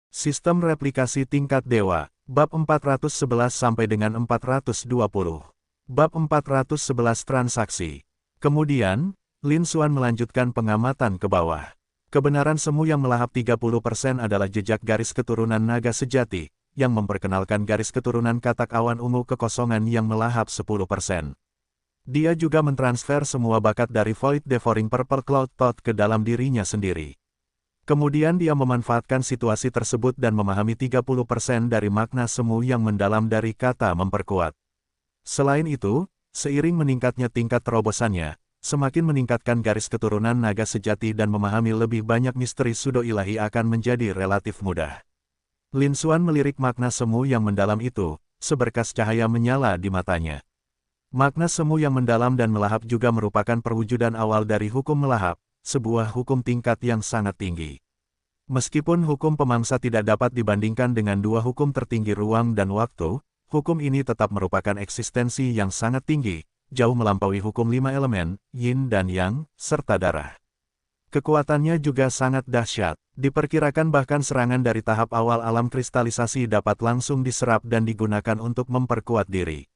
Sistem replikasi tingkat dewa, bab 411 sampai dengan 420. Bab 411 transaksi. Kemudian, Lin Xuan melanjutkan pengamatan ke bawah. Kebenaran semu yang melahap 30% adalah jejak garis keturunan naga sejati, yang memperkenalkan garis keturunan katak awan ungu kekosongan yang melahap 10%. Dia juga mentransfer semua bakat dari Void Devouring Purple Cloud Thought ke dalam dirinya sendiri. Kemudian dia memanfaatkan situasi tersebut dan memahami 30% dari makna semu yang mendalam dari kata memperkuat. Selain itu, seiring meningkatnya tingkat terobosannya, semakin meningkatkan garis keturunan naga sejati dan memahami lebih banyak misteri pseudo ilahi akan menjadi relatif mudah. Lin Xuan melirik makna semu yang mendalam itu, seberkas cahaya menyala di matanya. Makna semu yang mendalam dan melahap juga merupakan perwujudan awal dari hukum melahap, sebuah hukum tingkat yang sangat tinggi. Meskipun hukum pemangsa tidak dapat dibandingkan dengan dua hukum tertinggi ruang dan waktu, hukum ini tetap merupakan eksistensi yang sangat tinggi, jauh melampaui hukum 5 elemen, yin dan yang, serta darah. Kekuatannya juga sangat dahsyat, diperkirakan bahkan serangan dari tahap awal alam kristalisasi dapat langsung diserap dan digunakan untuk memperkuat diri.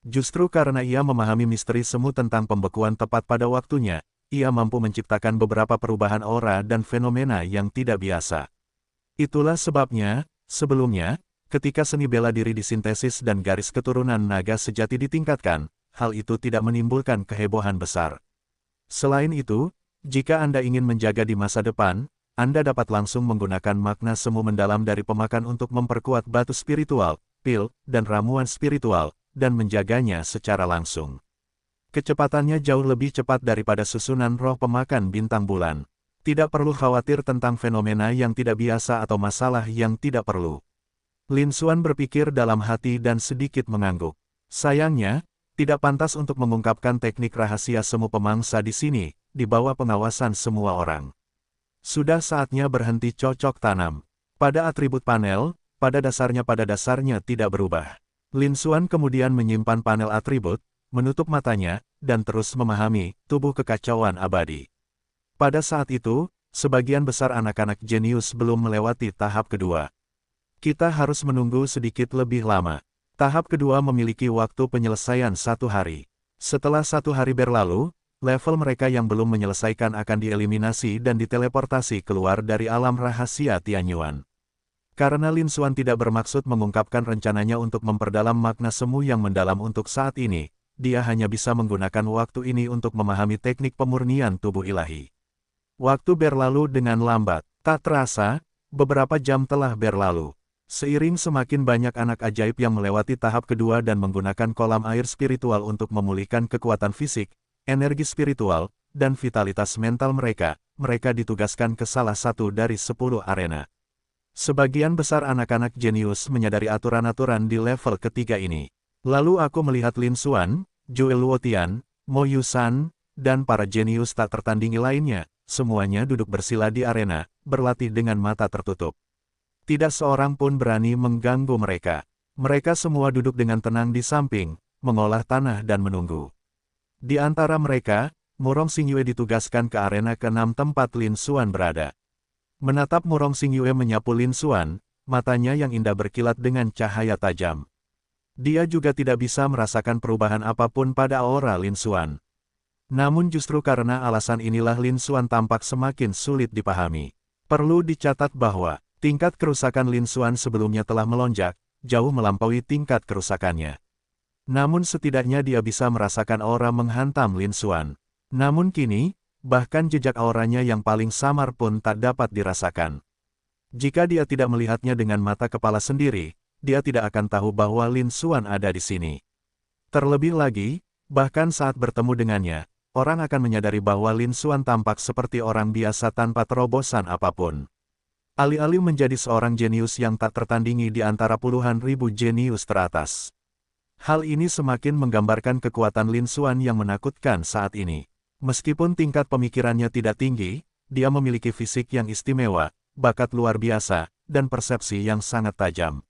Justru karena ia memahami misteri semu tentang pembekuan tepat pada waktunya, ia mampu menciptakan beberapa perubahan aura dan fenomena yang tidak biasa. Itulah sebabnya, sebelumnya, ketika seni bela diri disintesis dan garis keturunan naga sejati ditingkatkan, hal itu tidak menimbulkan kehebohan besar. Selain itu, jika Anda ingin menjaga di masa depan, Anda dapat langsung menggunakan makna semu mendalam dari pemakan untuk memperkuat batu spiritual, pil, dan ramuan spiritual, dan menjaganya secara langsung. Kecepatannya jauh lebih cepat daripada susunan roh pemakan bintang bulan. Tidak perlu khawatir tentang fenomena yang tidak biasa atau masalah yang tidak perlu. Lin Xuan berpikir dalam hati dan sedikit mengangguk. Sayangnya, tidak pantas untuk mengungkapkan teknik rahasia semu pemangsa di sini, di bawah pengawasan semua orang. Sudah saatnya berhenti cocok tanam. Pada atribut panel, pada dasarnya tidak berubah. Lin Xuan kemudian menyimpan panel atribut, menutup matanya, dan terus memahami tubuh kekacauan abadi. Pada saat itu, sebagian besar anak-anak jenius belum melewati tahap kedua. Kita harus menunggu sedikit lebih lama. Tahap kedua memiliki waktu penyelesaian 1 hari. Setelah 1 hari berlalu, level mereka yang belum menyelesaikan akan dieliminasi dan diteleportasi keluar dari alam rahasia Tianyuan. Karena Lin Xuan tidak bermaksud mengungkapkan rencananya untuk memperdalam makna semu yang mendalam untuk saat ini, dia hanya bisa menggunakan waktu ini untuk memahami teknik pemurnian tubuh ilahi. Waktu berlalu dengan lambat, tak terasa, beberapa jam telah berlalu. Seiring semakin banyak anak ajaib yang melewati tahap kedua dan menggunakan kolam air spiritual untuk memulihkan kekuatan fisik, energi spiritual, dan vitalitas mental mereka, mereka ditugaskan ke salah satu dari 10 arena. Sebagian besar anak-anak jenius menyadari aturan-aturan di level ketiga ini. Lalu aku melihat Lin Xuan, Zhuge Luotian, Mo Yusan, dan para jenius tak tertandingi lainnya, semuanya duduk bersila di arena, berlatih dengan mata tertutup. Tidak seorang pun berani mengganggu mereka. Mereka semua duduk dengan tenang di samping, mengolah tanah dan menunggu. Di antara mereka, Murong Xingyue ditugaskan ke arena ke-6 tempat Lin Xuan berada. Menatap Murong Xingyue menyapu Lin Xuan, matanya yang indah berkilat dengan cahaya tajam. Dia juga tidak bisa merasakan perubahan apapun pada aura Lin Xuan. Namun justru karena alasan inilah Lin Xuan tampak semakin sulit dipahami. Perlu dicatat bahwa, tingkat kerusakan Lin Xuan sebelumnya telah melonjak, jauh melampaui tingkat kerusakannya. Namun setidaknya dia bisa merasakan aura menghantam Lin Xuan. Namun kini, bahkan jejak auranya yang paling samar pun tak dapat dirasakan. Jika dia tidak melihatnya dengan mata kepala sendiri, dia tidak akan tahu bahwa Lin Xuan ada di sini. Terlebih lagi, bahkan saat bertemu dengannya, orang akan menyadari bahwa Lin Xuan tampak seperti orang biasa tanpa terobosan apapun. Alih-alih menjadi seorang jenius yang tak tertandingi di antara puluhan ribu jenius teratas. Hal ini semakin menggambarkan kekuatan Lin Xuan yang menakutkan saat ini. Meskipun tingkat pemikirannya tidak tinggi, dia memiliki fisik yang istimewa, bakat luar biasa, dan persepsi yang sangat tajam.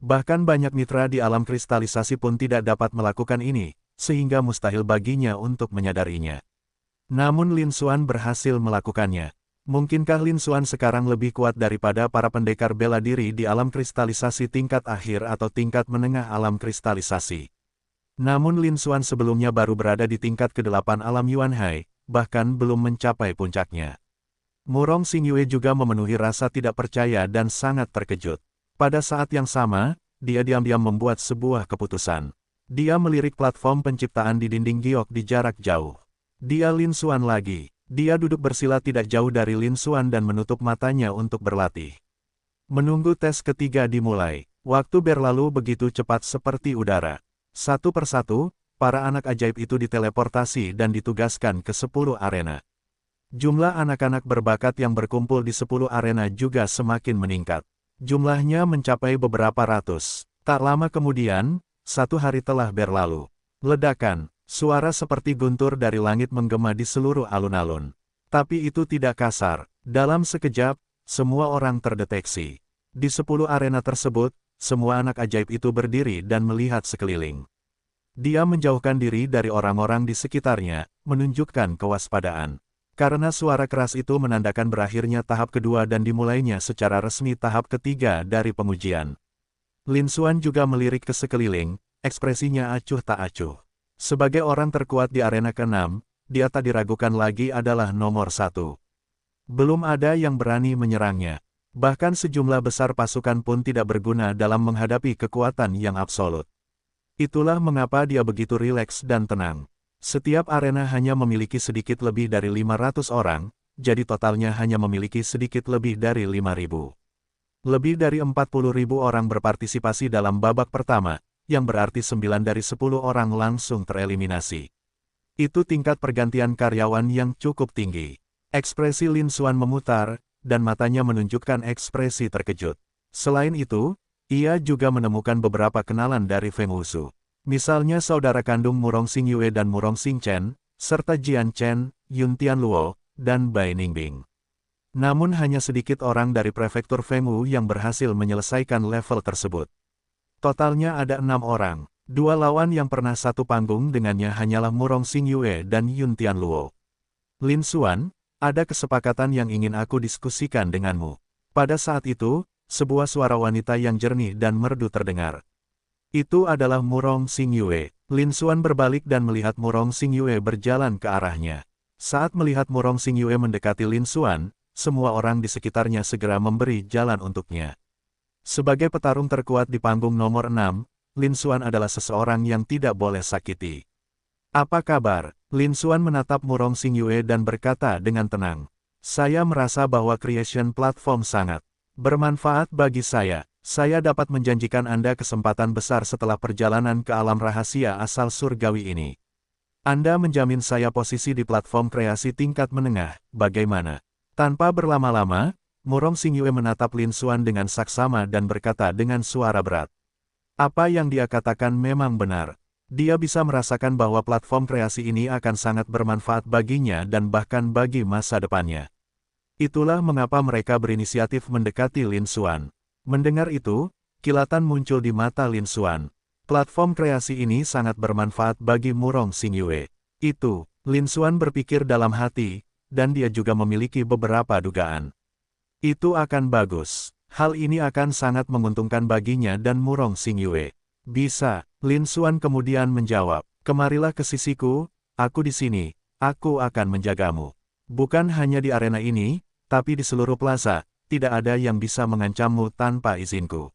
Bahkan banyak mitra di alam kristalisasi pun tidak dapat melakukan ini, sehingga mustahil baginya untuk menyadarinya. Namun Lin Xuan berhasil melakukannya. Mungkinkah Lin Xuan sekarang lebih kuat daripada para pendekar bela diri di alam kristalisasi tingkat akhir atau tingkat menengah alam kristalisasi? Namun Lin Xuan sebelumnya baru berada di tingkat ke-8 alam Yuanhai, bahkan belum mencapai puncaknya. Murong Xingyue juga memenuhi rasa tidak percaya dan sangat terkejut. Pada saat yang sama, dia diam-diam membuat sebuah keputusan. Dia melirik platform penciptaan di dinding giok di jarak jauh. Dia Lin Xuan lagi. Dia duduk bersila tidak jauh dari Lin Xuan dan menutup matanya untuk berlatih. Menunggu tes ketiga dimulai, waktu berlalu begitu cepat seperti udara. Satu persatu, para anak ajaib itu diteleportasi dan ditugaskan ke 10 arena. Jumlah anak-anak berbakat yang berkumpul di 10 arena juga semakin meningkat. Jumlahnya mencapai beberapa ratus. Tak lama kemudian, satu hari telah berlalu. Ledakan. Suara seperti guntur dari langit menggema di seluruh alun-alun. Tapi itu tidak kasar. Dalam sekejap, semua orang terdeteksi. Di 10 arena tersebut, semua anak ajaib itu berdiri dan melihat sekeliling. Dia menjauhkan diri dari orang-orang di sekitarnya, menunjukkan kewaspadaan. Karena suara keras itu menandakan berakhirnya tahap kedua dan dimulainya secara resmi tahap ketiga dari pengujian. Lin Xuan juga melirik ke sekeliling, ekspresinya acuh tak acuh. Sebagai orang terkuat di arena ke-6, dia tak diragukan lagi adalah nomor 1. Belum ada yang berani menyerangnya. Bahkan sejumlah besar pasukan pun tidak berguna dalam menghadapi kekuatan yang absolut. Itulah mengapa dia begitu rileks dan tenang. Setiap arena hanya memiliki sedikit lebih dari 500 orang, jadi totalnya hanya memiliki sedikit lebih dari 5.000. Lebih dari 40.000 orang berpartisipasi dalam babak pertama, yang berarti 9 dari 10 orang langsung tereliminasi. Itu tingkat pergantian karyawan yang cukup tinggi. Ekspresi Lin Xuan memutar, dan matanya menunjukkan ekspresi terkejut. Selain itu, ia juga menemukan beberapa kenalan dari Feng Wusu. Misalnya saudara kandung Murong Xingyue dan Murong Xingchen, serta Jian Chen, Yun Tianluo, dan Bai Ningbing. Namun hanya sedikit orang dari prefektur Feng Wu yang berhasil menyelesaikan level tersebut. Totalnya ada 6 orang. 2 lawan yang pernah satu panggung dengannya hanyalah Murong Xingyue dan Yun Tianluo. Lin Xuan, ada kesepakatan yang ingin aku diskusikan denganmu. Pada saat itu, sebuah suara wanita yang jernih dan merdu terdengar. Itu adalah Murong Xingyue. Lin Xuan berbalik dan melihat Murong Xingyue berjalan ke arahnya. Saat melihat Murong Xingyue mendekati Lin Xuan, semua orang di sekitarnya segera memberi jalan untuknya. Sebagai petarung terkuat di panggung nomor 6, Lin Xuan adalah seseorang yang tidak boleh sakiti. Apa kabar? Lin Xuan menatap Murong Xingyue dan berkata dengan tenang. Saya merasa bahwa Creation Platform sangat bermanfaat bagi saya. Saya dapat menjanjikan Anda kesempatan besar setelah perjalanan ke alam rahasia asal surgawi ini. Anda menjamin saya posisi di platform kreasi tingkat menengah, bagaimana? Tanpa berlama-lama, Murong Xingyue menatap Lin Xuan dengan saksama dan berkata dengan suara berat. Apa yang dia katakan memang benar. Dia bisa merasakan bahwa platform kreasi ini akan sangat bermanfaat baginya dan bahkan bagi masa depannya. Itulah mengapa mereka berinisiatif mendekati Lin Xuan. Mendengar itu, kilatan muncul di mata Lin Xuan. Platform kreasi ini sangat bermanfaat bagi Murong Xingyue. Itu, Lin Xuan berpikir dalam hati, dan dia juga memiliki beberapa dugaan. Itu akan bagus. Hal ini akan sangat menguntungkan baginya dan Murong Xingyue. Bisa, Lin Xuan kemudian menjawab. Kemarilah ke sisiku, aku di sini, aku akan menjagamu. Bukan hanya di arena ini, tapi di seluruh plaza, tidak ada yang bisa mengancammu tanpa izinku.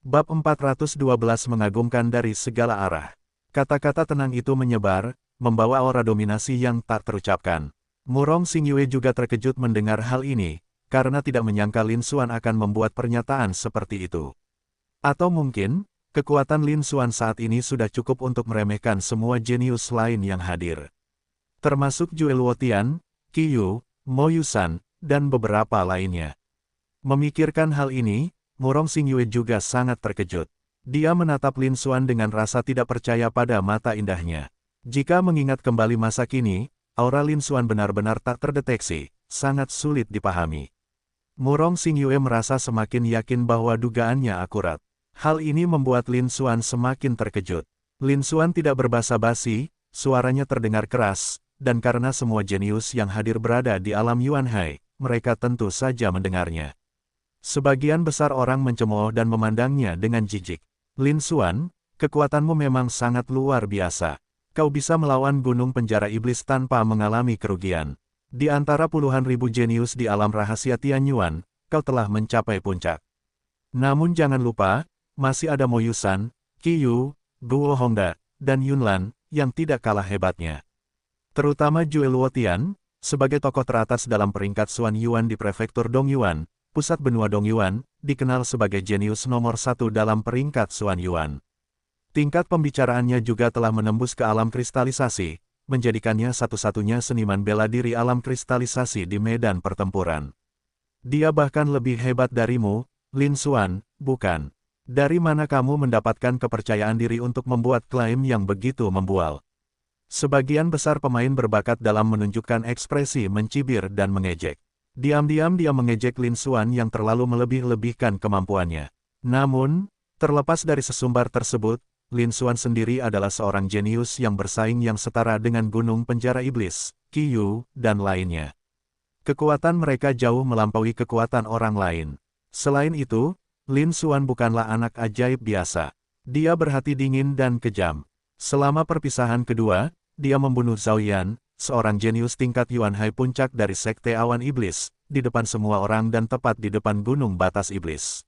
Bab 412 mengagumkan dari segala arah. Kata-kata tenang itu menyebar, membawa aura dominasi yang tak terucapkan. Murong Xingyue juga terkejut mendengar hal ini, karena tidak menyangka Lin Xuan akan membuat pernyataan seperti itu. Atau mungkin, kekuatan Lin Xuan saat ini sudah cukup untuk meremehkan semua jenius lain yang hadir. Termasuk Zhuge Luotian, Qi Yu, Mo Yusan, dan beberapa lainnya. Memikirkan hal ini, Murong Xingyue juga sangat terkejut. Dia menatap Lin Xuan dengan rasa tidak percaya pada mata indahnya. Jika mengingat kembali masa kini, aura Lin Xuan benar-benar tak terdeteksi, sangat sulit dipahami. Murong Xingyue merasa semakin yakin bahwa dugaannya akurat. Hal ini membuat Lin Xuan semakin terkejut. Lin Xuan tidak berbasa-basi, suaranya terdengar keras, dan karena semua jenius yang hadir berada di alam Yuanhai, mereka tentu saja mendengarnya. Sebagian besar orang mencemooh dan memandangnya dengan jijik. Lin Xuan, kekuatanmu memang sangat luar biasa. Kau bisa melawan gunung penjara iblis tanpa mengalami kerugian. Di antara puluhan ribu jenius di alam rahasia Tianyuan, kau telah mencapai puncak. Namun jangan lupa, masih ada Mo Yusan, Qi Yu, Guo Hongda, dan Yunlan, yang tidak kalah hebatnya. Terutama Zhuge Luotian, sebagai tokoh teratas dalam peringkat Xuan Yuan di prefektur Dongyuan, pusat benua Dongyuan, dikenal sebagai jenius nomor 1 dalam peringkat Xuan Yuan. Tingkat pembicaraannya juga telah menembus ke alam kristalisasi, menjadikannya satu-satunya seniman bela diri alam kristalisasi di medan pertempuran. Dia bahkan lebih hebat darimu, Lin Xuan, bukan? Dari mana kamu mendapatkan kepercayaan diri untuk membuat klaim yang begitu membual? Sebagian besar pemain berbakat dalam menunjukkan ekspresi mencibir dan mengejek. Diam-diam dia mengejek Lin Xuan yang terlalu melebih-lebihkan kemampuannya. Namun, terlepas dari sesumbar tersebut, Lin Xuan sendiri adalah seorang jenius yang bersaing yang setara dengan gunung penjara iblis, Qi Yu, dan lainnya. Kekuatan mereka jauh melampaui kekuatan orang lain. Selain itu, Lin Xuan bukanlah anak ajaib biasa. Dia berhati dingin dan kejam. Selama perpisahan kedua, dia membunuh Zhao Yan, seorang jenius tingkat Yuan Hai puncak dari Sekte Awan Iblis, di depan semua orang dan tepat di depan gunung batas iblis.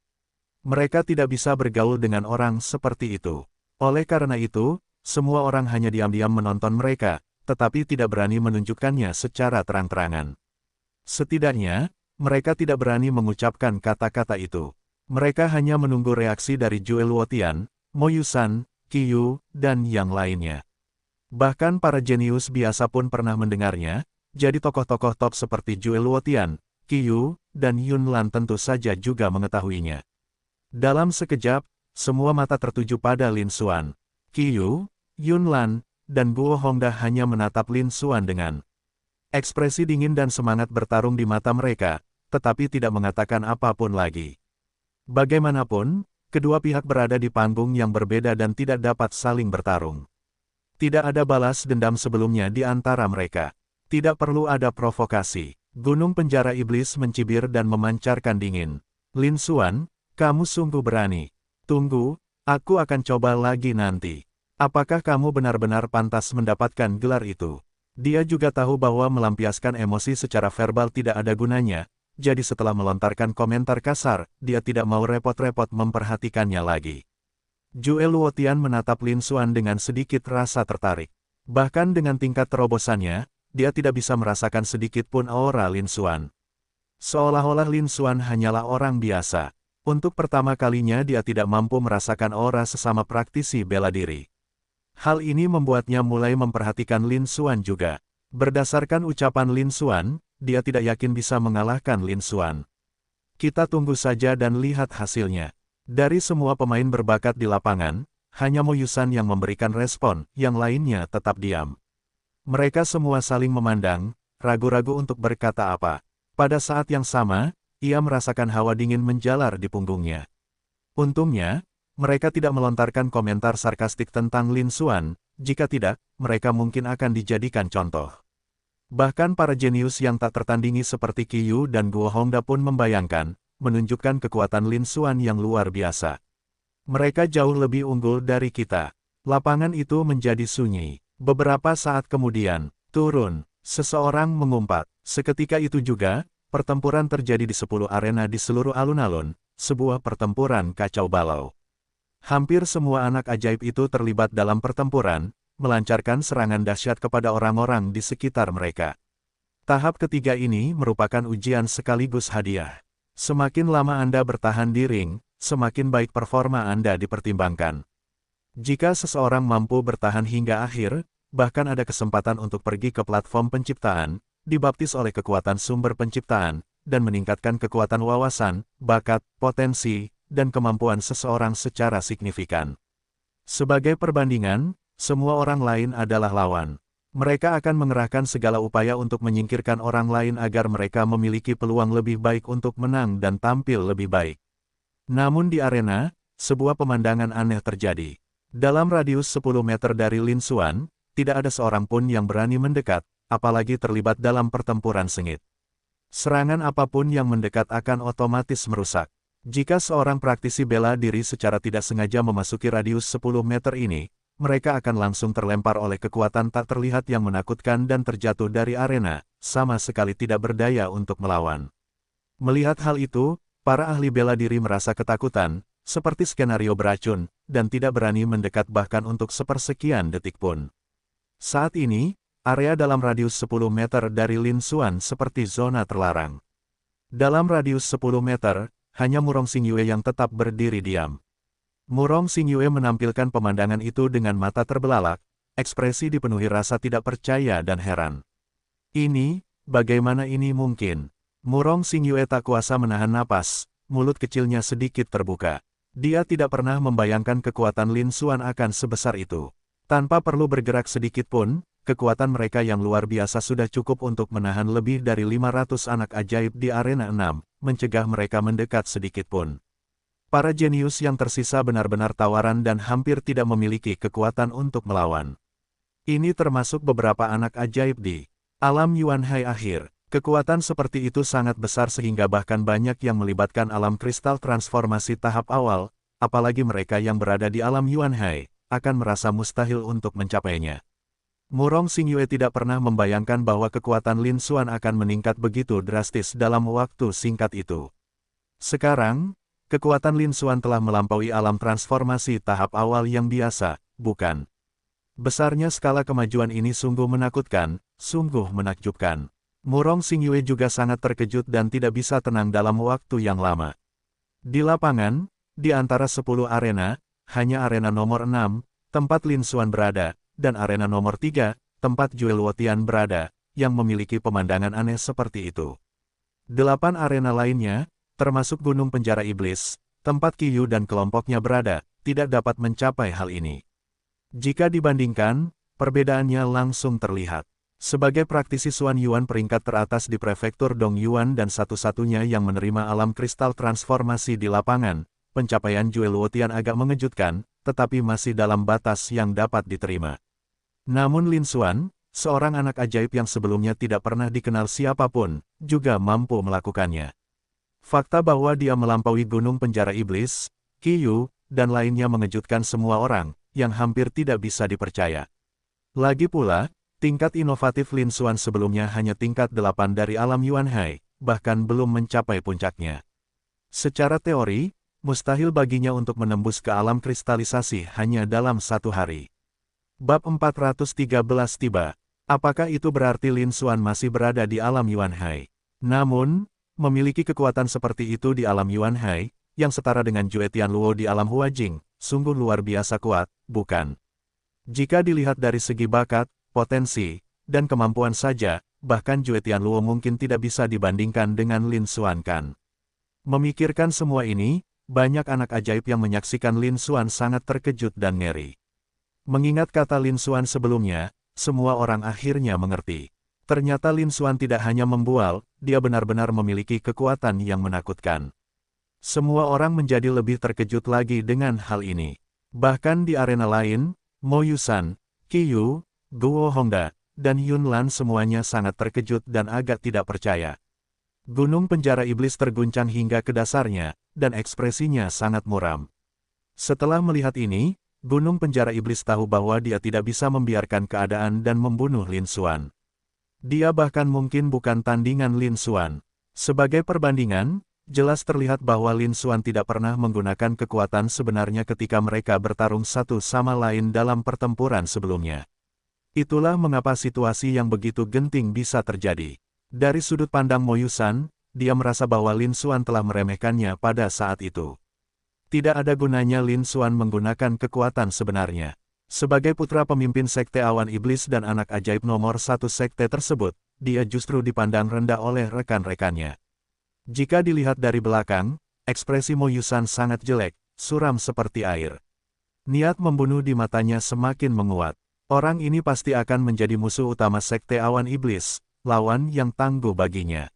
Mereka tidak bisa bergaul dengan orang seperti itu. Oleh karena itu, semua orang hanya diam-diam menonton mereka, tetapi tidak berani menunjukkannya secara terang-terangan. Setidaknya, mereka tidak berani mengucapkan kata-kata itu. Mereka hanya menunggu reaksi dari Zhuge Luotian, Mo Yusan, Qi Yu, dan yang lainnya. Bahkan para jenius biasa pun pernah mendengarnya, jadi tokoh-tokoh top seperti Zhuge Luotian, Qi Yu, dan Yunlan tentu saja juga mengetahuinya. Dalam sekejap, semua mata tertuju pada Lin Xuan. Qi Yu, Yunlan, dan Guo Hongda hanya menatap Lin Xuan dengan ekspresi dingin dan semangat bertarung di mata mereka, tetapi tidak mengatakan apapun lagi. Bagaimanapun, kedua pihak berada di panggung yang berbeda dan tidak dapat saling bertarung. Tidak ada balas dendam sebelumnya di antara mereka. Tidak perlu ada provokasi. Gunung penjara iblis mencibir dan memancarkan dingin. Lin Xuan, kamu sungguh berani. Tunggu, aku akan coba lagi nanti. Apakah kamu benar-benar pantas mendapatkan gelar itu? Dia juga tahu bahwa melampiaskan emosi secara verbal tidak ada gunanya, jadi setelah melontarkan komentar kasar, dia tidak mau repot-repot memperhatikannya lagi. Zhuge Luotian menatap Lin Xuan dengan sedikit rasa tertarik. Bahkan dengan tingkat terobosannya, dia tidak bisa merasakan sedikit pun aura Lin Xuan. Seolah-olah Lin Xuan hanyalah orang biasa. Untuk pertama kalinya dia tidak mampu merasakan aura sesama praktisi bela diri. Hal ini membuatnya mulai memperhatikan Lin Xuan juga. Berdasarkan ucapan Lin Xuan, dia tidak yakin bisa mengalahkan Lin Xuan. Kita tunggu saja dan lihat hasilnya. Dari semua pemain berbakat di lapangan, hanya Mo Yusan yang memberikan respon, yang lainnya tetap diam. Mereka semua saling memandang, ragu-ragu untuk berkata apa. Pada saat yang sama, ia merasakan hawa dingin menjalar di punggungnya. Untungnya, mereka tidak melontarkan komentar sarkastik tentang Lin Xuan, jika tidak, mereka mungkin akan dijadikan contoh. Bahkan para jenius yang tak tertandingi seperti Qi Yu dan Guo Hongda pun membayangkan, menunjukkan kekuatan Lin Xuan yang luar biasa. Mereka jauh lebih unggul dari kita. Lapangan itu menjadi sunyi. Beberapa saat kemudian, turun, seseorang mengumpat. Seketika itu juga, pertempuran terjadi di 10 arena di seluruh alun-alun, sebuah pertempuran kacau balau. Hampir semua anak ajaib itu terlibat dalam pertempuran, melancarkan serangan dahsyat kepada orang-orang di sekitar mereka. Tahap ketiga ini merupakan ujian sekaligus hadiah. Semakin lama Anda bertahan di ring, semakin baik performa Anda dipertimbangkan. Jika seseorang mampu bertahan hingga akhir, bahkan ada kesempatan untuk pergi ke platform penciptaan, dibaptis oleh kekuatan sumber penciptaan, dan meningkatkan kekuatan wawasan, bakat, potensi, dan kemampuan seseorang secara signifikan. Sebagai perbandingan, semua orang lain adalah lawan. Mereka akan mengerahkan segala upaya untuk menyingkirkan orang lain agar mereka memiliki peluang lebih baik untuk menang dan tampil lebih baik. Namun di arena, sebuah pemandangan aneh terjadi. Dalam radius 10 meter dari Lin Xuan, tidak ada seorang pun yang berani mendekat, apalagi terlibat dalam pertempuran sengit. Serangan apapun yang mendekat akan otomatis merusak. Jika seorang praktisi bela diri secara tidak sengaja memasuki radius 10 meter ini, mereka akan langsung terlempar oleh kekuatan tak terlihat yang menakutkan dan terjatuh dari arena, sama sekali tidak berdaya untuk melawan. Melihat hal itu, para ahli bela diri merasa ketakutan, seperti skenario beracun, dan tidak berani mendekat bahkan untuk sepersekian detik pun. Saat ini, area dalam radius 10 meter dari Lin Xuan seperti zona terlarang. Dalam radius 10 meter, hanya Murong Xingyue yang tetap berdiri diam. Murong Xingyue menampilkan pemandangan itu dengan mata terbelalak, ekspresi dipenuhi rasa tidak percaya dan heran. Bagaimana ini mungkin? Murong Xingyue tak kuasa menahan napas, mulut kecilnya sedikit terbuka. Dia tidak pernah membayangkan kekuatan Lin Xuan akan sebesar itu. Tanpa perlu bergerak sedikit pun, kekuatan mereka yang luar biasa sudah cukup untuk menahan lebih dari 500 anak ajaib di arena 6, mencegah mereka mendekat sedikit pun. Para jenius yang tersisa benar-benar tawaran dan hampir tidak memiliki kekuatan untuk melawan. Ini termasuk beberapa anak ajaib di alam Yuanhai akhir. Kekuatan seperti itu sangat besar sehingga bahkan banyak yang melibatkan alam kristal transformasi tahap awal, apalagi mereka yang berada di alam Yuanhai, akan merasa mustahil untuk mencapainya. Murong Xingyue tidak pernah membayangkan bahwa kekuatan Lin Xuan akan meningkat begitu drastis dalam waktu singkat itu. Sekarang, kekuatan Lin Xuan telah melampaui alam transformasi tahap awal yang biasa, bukan? Besarnya skala kemajuan ini sungguh menakutkan, sungguh menakjubkan. Murong Xingyue juga sangat terkejut dan tidak bisa tenang dalam waktu yang lama. Di lapangan, di antara 10 arena, hanya arena nomor 6, tempat Lin Xuan berada, dan arena nomor 3, tempat Jue Luotian berada, yang memiliki pemandangan aneh seperti itu. 8 arena lainnya, termasuk Gunung Penjara Iblis, tempat Qiyu dan kelompoknya berada, tidak dapat mencapai hal ini. Jika dibandingkan, perbedaannya langsung terlihat. Sebagai praktisi Xuan Yuan peringkat teratas di prefektur Dongyuan dan satu-satunya yang menerima alam kristal transformasi di lapangan, pencapaian Jue Luotian agak mengejutkan, tetapi masih dalam batas yang dapat diterima. Namun Lin Xuan, seorang anak ajaib yang sebelumnya tidak pernah dikenal siapapun, juga mampu melakukannya. Fakta bahwa dia melampaui Gunung Penjara Iblis, Qiyu, dan lainnya mengejutkan semua orang, yang hampir tidak bisa dipercaya. Lagi pula, tingkat inovatif Lin Xuan sebelumnya hanya tingkat 8 dari alam Yuanhai, bahkan belum mencapai puncaknya. Secara teori, mustahil baginya untuk menembus ke alam kristalisasi hanya dalam 1 hari. Bab 413 tiba. Apakah itu berarti Lin Xuan masih berada di alam Yuanhai? Namun, memiliki kekuatan seperti itu di alam Yuanhai, yang setara dengan Jue Tianluo di alam Huajing, sungguh luar biasa kuat, bukan? Jika dilihat dari segi bakat, potensi, dan kemampuan saja, bahkan Jue Tianluo mungkin tidak bisa dibandingkan dengan Lin Xuan kan? Memikirkan semua ini, banyak anak ajaib yang menyaksikan Lin Xuan sangat terkejut dan ngeri. Mengingat kata Lin Xuan sebelumnya, semua orang akhirnya mengerti. Ternyata Lin Xuan tidak hanya membual, dia benar-benar memiliki kekuatan yang menakutkan. Semua orang menjadi lebih terkejut lagi dengan hal ini. Bahkan di arena lain, Mo Yusan, Qiyu, Guo Hongda, dan Yun Lan semuanya sangat terkejut dan agak tidak percaya. Gunung Penjara Iblis terguncang hingga ke dasarnya, dan ekspresinya sangat muram. Setelah melihat ini, Gunung Penjara Iblis tahu bahwa dia tidak bisa membiarkan keadaan dan membunuh Lin Xuan. Dia bahkan mungkin bukan tandingan Lin Xuan. Sebagai perbandingan, jelas terlihat bahwa Lin Xuan tidak pernah menggunakan kekuatan sebenarnya ketika mereka bertarung satu sama lain dalam pertempuran sebelumnya. Itulah mengapa situasi yang begitu genting bisa terjadi. Dari sudut pandang Mo Yusan, dia merasa bahwa Lin Xuan telah meremehkannya pada saat itu. Tidak ada gunanya Lin Xuan menggunakan kekuatan sebenarnya. Sebagai putra pemimpin Sekte Awan Iblis dan anak ajaib nomor 1 sekte tersebut, dia justru dipandang rendah oleh rekan-rekannya. Jika dilihat dari belakang, ekspresi Mo Yusan sangat jelek, suram seperti air. Niat membunuh di matanya semakin menguat. Orang ini pasti akan menjadi musuh utama Sekte Awan Iblis, lawan yang tangguh baginya.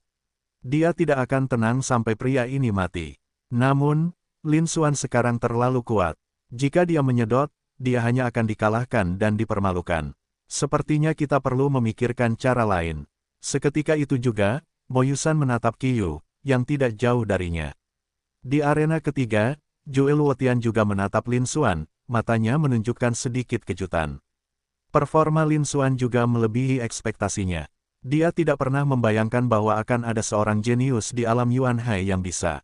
Dia tidak akan tenang sampai pria ini mati. Namun, Lin Xuan sekarang terlalu kuat. Jika dia menyedot, dia hanya akan dikalahkan dan dipermalukan. Sepertinya kita perlu memikirkan cara lain. Seketika itu juga, Mo Yusan menatap Qiyu, yang tidak jauh darinya. Di arena ketiga, Zhuge Luotian juga menatap Lin Xuan, matanya menunjukkan sedikit kejutan. Performa Lin Xuan juga melebihi ekspektasinya. Dia tidak pernah membayangkan bahwa akan ada seorang jenius di alam Yuan Hai yang bisa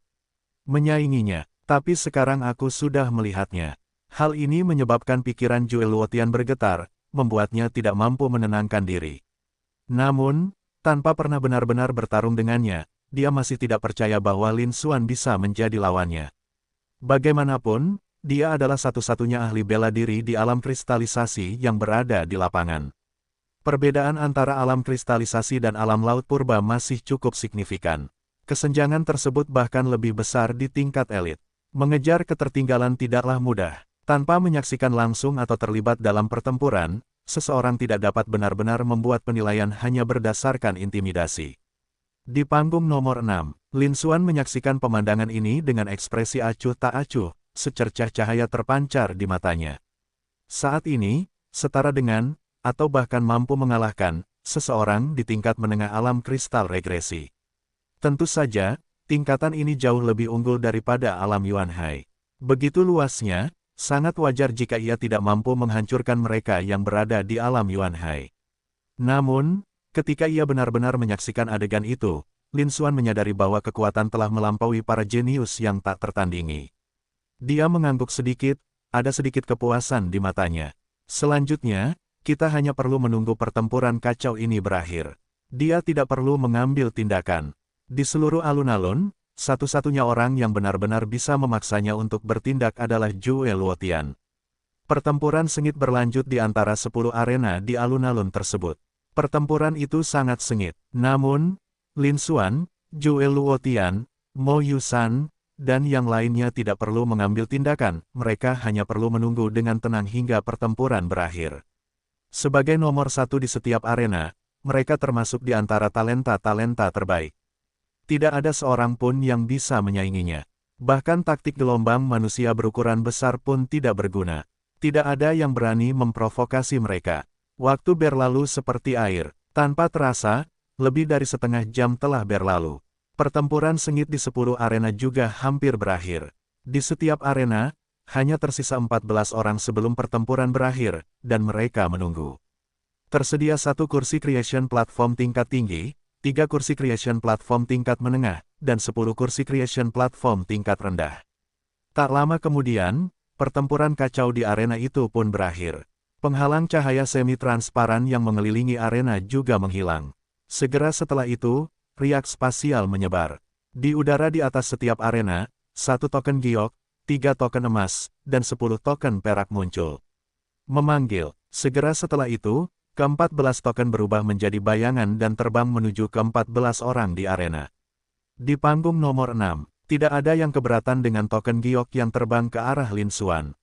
menyainginya, tapi sekarang aku sudah melihatnya. Hal ini menyebabkan pikiran Zhuge Luotian bergetar, membuatnya tidak mampu menenangkan diri. Namun, tanpa pernah benar-benar bertarung dengannya, dia masih tidak percaya bahwa Lin Xuan bisa menjadi lawannya. Bagaimanapun, dia adalah satu-satunya ahli bela diri di alam kristalisasi yang berada di lapangan. Perbedaan antara alam kristalisasi dan alam laut purba masih cukup signifikan. Kesenjangan tersebut bahkan lebih besar di tingkat elit. Mengejar ketertinggalan tidaklah mudah. Tanpa menyaksikan langsung atau terlibat dalam pertempuran, seseorang tidak dapat benar-benar membuat penilaian hanya berdasarkan intimidasi. Di panggung nomor 6, Lin Xuan menyaksikan pemandangan ini dengan ekspresi acuh tak acuh, secercah cahaya terpancar di matanya. Saat ini, setara dengan, atau bahkan mampu mengalahkan, seseorang di tingkat menengah alam kristal regresi. Tentu saja, tingkatan ini jauh lebih unggul daripada alam Yuan Hai. Begitu luasnya, sangat wajar jika ia tidak mampu menghancurkan mereka yang berada di alam Yuan Hai. Namun, ketika ia benar-benar menyaksikan adegan itu, Lin Xuan menyadari bahwa kekuatan telah melampaui para jenius yang tak tertandingi. Dia mengangguk sedikit, ada sedikit kepuasan di matanya. Selanjutnya, kita hanya perlu menunggu pertempuran kacau ini berakhir. Dia tidak perlu mengambil tindakan. Di seluruh alun-alun, satu-satunya orang yang benar-benar bisa memaksanya untuk bertindak adalah Zhuge Luotian. Pertempuran sengit berlanjut di antara 10 arena di alun-alun tersebut. Pertempuran itu sangat sengit. Namun, Lin Xuan, Zhuge Luotian, Mo Yusan, dan yang lainnya tidak perlu mengambil tindakan, mereka hanya perlu menunggu dengan tenang hingga pertempuran berakhir. Sebagai nomor satu di setiap arena, mereka termasuk di antara talenta-talenta terbaik. Tidak ada seorang pun yang bisa menyainginya. Bahkan taktik gelombang manusia berukuran besar pun tidak berguna. Tidak ada yang berani memprovokasi mereka. Waktu berlalu seperti air. Tanpa terasa, lebih dari setengah jam telah berlalu. Pertempuran sengit di 10 arena juga hampir berakhir. Di setiap arena, hanya tersisa 14 orang sebelum pertempuran berakhir, dan mereka menunggu. Tersedia 1 kursi creation platform tingkat tinggi, 3 kursi creation platform tingkat menengah, dan 10 kursi creation platform tingkat rendah. Tak lama kemudian, pertempuran kacau di arena itu pun berakhir. Penghalang cahaya semi-transparan yang mengelilingi arena juga menghilang. Segera setelah itu, riak spasial menyebar. Di udara di atas setiap arena, 1 token giok, 3 token emas, dan 10 token perak muncul. Memanggil. Segera setelah itu, ke-14 token berubah menjadi bayangan dan terbang menuju ke-14 orang di arena. Di panggung nomor 6, tidak ada yang keberatan dengan token giok yang terbang ke arah Lin Xuan.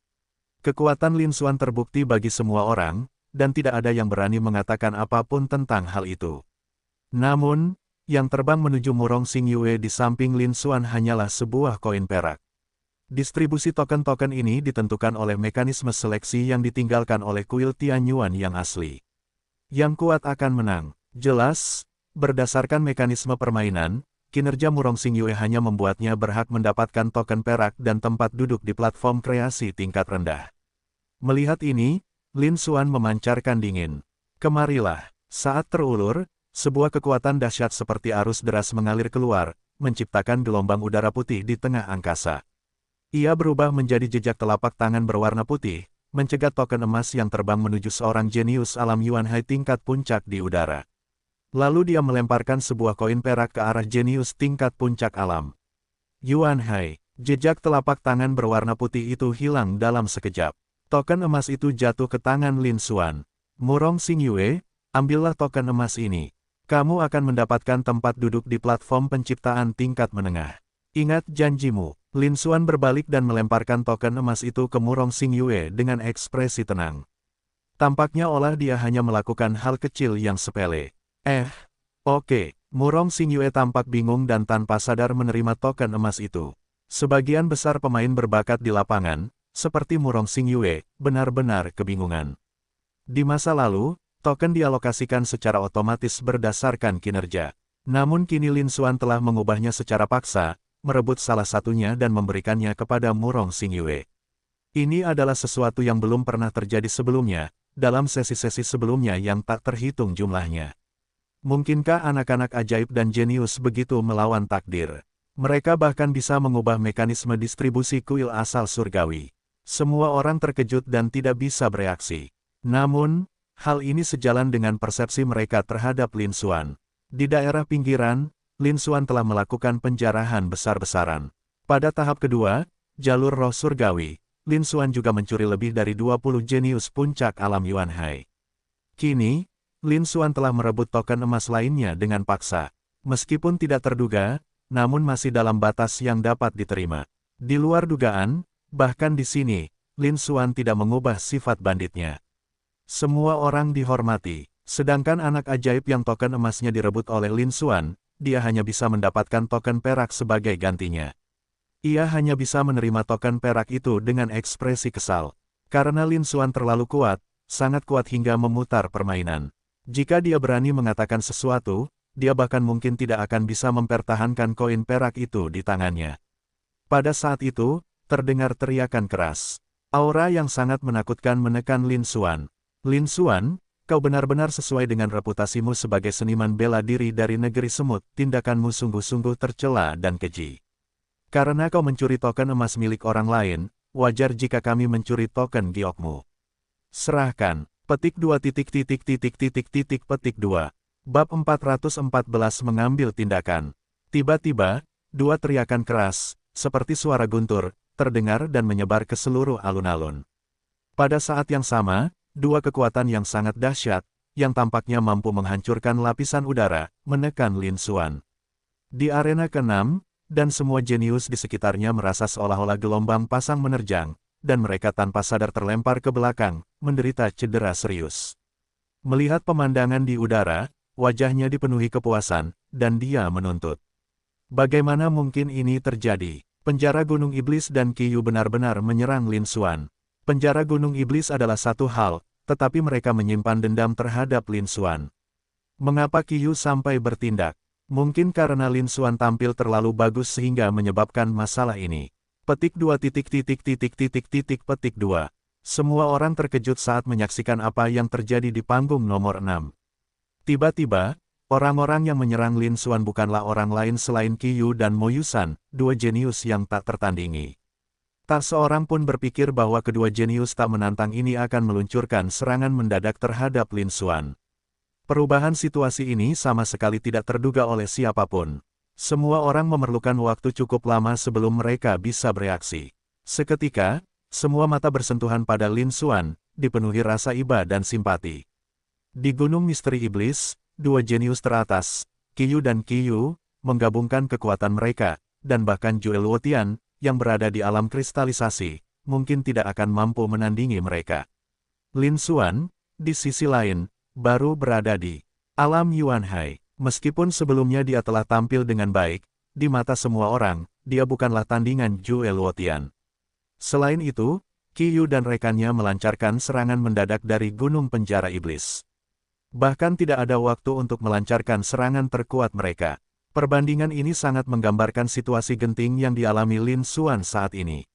Kekuatan Lin Xuan terbukti bagi semua orang, dan tidak ada yang berani mengatakan apapun tentang hal itu. Namun, yang terbang menuju Murong Xingyue di samping Lin Xuan hanyalah sebuah koin perak. Distribusi token-token ini ditentukan oleh mekanisme seleksi yang ditinggalkan oleh kuil Tianyuan yang asli. Yang kuat akan menang. Jelas, berdasarkan mekanisme permainan, kinerja Murong Xingyue hanya membuatnya berhak mendapatkan token perak dan tempat duduk di platform kreasi tingkat rendah. Melihat ini, Lin Xuan memancarkan dingin. Kemarilah. Saat terulur, sebuah kekuatan dahsyat seperti arus deras mengalir keluar, menciptakan gelombang udara putih di tengah angkasa. Ia berubah menjadi jejak telapak tangan berwarna putih, mencegat token emas yang terbang menuju seorang jenius alam Yuan Hai tingkat puncak di udara. Lalu dia melemparkan sebuah koin perak ke arah jenius tingkat puncak alam Yuan Hai. Jejak telapak tangan berwarna putih itu hilang dalam sekejap. Token emas itu jatuh ke tangan Lin Xuan. Murong Xingyue, ambillah token emas ini. Kamu akan mendapatkan tempat duduk di platform penciptaan tingkat menengah. Ingat janjimu. Lin Xuan berbalik dan melemparkan token emas itu ke Murong Xingyue dengan ekspresi tenang. Tampaknya olah dia hanya melakukan hal kecil yang sepele. Oke. Murong Xingyue tampak bingung dan tanpa sadar menerima token emas itu. Sebagian besar pemain berbakat di lapangan, seperti Murong Xingyue, benar-benar kebingungan. Di masa lalu, token dialokasikan secara otomatis berdasarkan kinerja. Namun kini Lin Xuan telah mengubahnya secara paksa, merebut salah satunya dan memberikannya kepada Murong Xingyue. Ini adalah sesuatu yang belum pernah terjadi sebelumnya, dalam sesi-sesi sebelumnya yang tak terhitung jumlahnya. Mungkinkah anak-anak ajaib dan jenius begitu melawan takdir? Mereka bahkan bisa mengubah mekanisme distribusi kuil asal surgawi. Semua orang terkejut dan tidak bisa bereaksi. Namun, hal ini sejalan dengan persepsi mereka terhadap Lin Xuan. Di daerah pinggiran, Lin Xuan telah melakukan penjarahan besar-besaran. Pada tahap kedua, jalur roh surgawi, Lin Xuan juga mencuri lebih dari 20 jenius puncak alam Yuan Hai. Kini, Lin Xuan telah merebut token emas lainnya dengan paksa. Meskipun tidak terduga, namun masih dalam batas yang dapat diterima. Di luar dugaan, bahkan di sini, Lin Xuan tidak mengubah sifat banditnya. Semua orang dihormati. Sedangkan anak ajaib yang token emasnya direbut oleh Lin Xuan, dia hanya bisa mendapatkan token perak sebagai gantinya. Ia hanya bisa menerima token perak itu dengan ekspresi kesal. Karena Lin Xuan terlalu kuat, sangat kuat hingga memutar permainan. Jika dia berani mengatakan sesuatu, dia bahkan mungkin tidak akan bisa mempertahankan koin perak itu di tangannya. Pada saat itu, terdengar teriakan keras. Aura yang sangat menakutkan menekan Lin Xuan. Lin Xuan, kau benar-benar sesuai dengan reputasimu sebagai seniman bela diri dari negeri semut, tindakanmu sungguh-sungguh tercela dan keji. Karena kau mencuri token emas milik orang lain, wajar jika kami mencuri token giokmu. Serahkan, petik 2 Bab 414 mengambil tindakan. Tiba-tiba, dua teriakan keras, seperti suara guntur, terdengar dan menyebar ke seluruh alun-alun. Pada saat yang sama, dua kekuatan yang sangat dahsyat, yang tampaknya mampu menghancurkan lapisan udara, menekan Lin Xuan. Di arena ke-6, dan semua jenius di sekitarnya merasa seolah-olah gelombang pasang menerjang, dan mereka tanpa sadar terlempar ke belakang, menderita cedera serius. Melihat pemandangan di udara, wajahnya dipenuhi kepuasan, dan dia menuntut. Bagaimana mungkin ini terjadi? Penjara Gunung Iblis dan Qiyu benar-benar menyerang Lin Xuan. Penjara Gunung Iblis adalah satu hal, tetapi mereka menyimpan dendam terhadap Lin Xuan. Mengapa Qiyu sampai bertindak? Mungkin karena Lin Xuan tampil terlalu bagus sehingga menyebabkan masalah ini. Petik 2. Semua orang terkejut saat menyaksikan apa yang terjadi di panggung nomor 6. Tiba-tiba, orang-orang yang menyerang Lin Xuan bukanlah orang lain selain Qiyu dan Mo Yusan, dua jenius yang tak tertandingi. Tak seorang pun berpikir bahwa kedua jenius tak menantang ini akan meluncurkan serangan mendadak terhadap Lin Xuan. Perubahan situasi ini sama sekali tidak terduga oleh siapapun. Semua orang memerlukan waktu cukup lama sebelum mereka bisa bereaksi. Seketika, semua mata bersentuhan pada Lin Xuan, dipenuhi rasa iba dan simpati. Di Gunung Misteri Iblis, dua jenius teratas, Qiyu dan Qiyu, menggabungkan kekuatan mereka, dan bahkan Jewel Wotian, yang berada di alam kristalisasi, mungkin tidak akan mampu menandingi mereka. Lin Xuan, di sisi lain, baru berada di alam Yuan Hai. Meskipun sebelumnya dia telah tampil dengan baik, di mata semua orang, dia bukanlah tandingan Jewel Wotian. Selain itu, Qiyu dan rekannya melancarkan serangan mendadak dari Gunung Penjara Iblis. Bahkan tidak ada waktu untuk melancarkan serangan terkuat mereka. Perbandingan ini sangat menggambarkan situasi genting yang dialami Lin Xuan saat ini.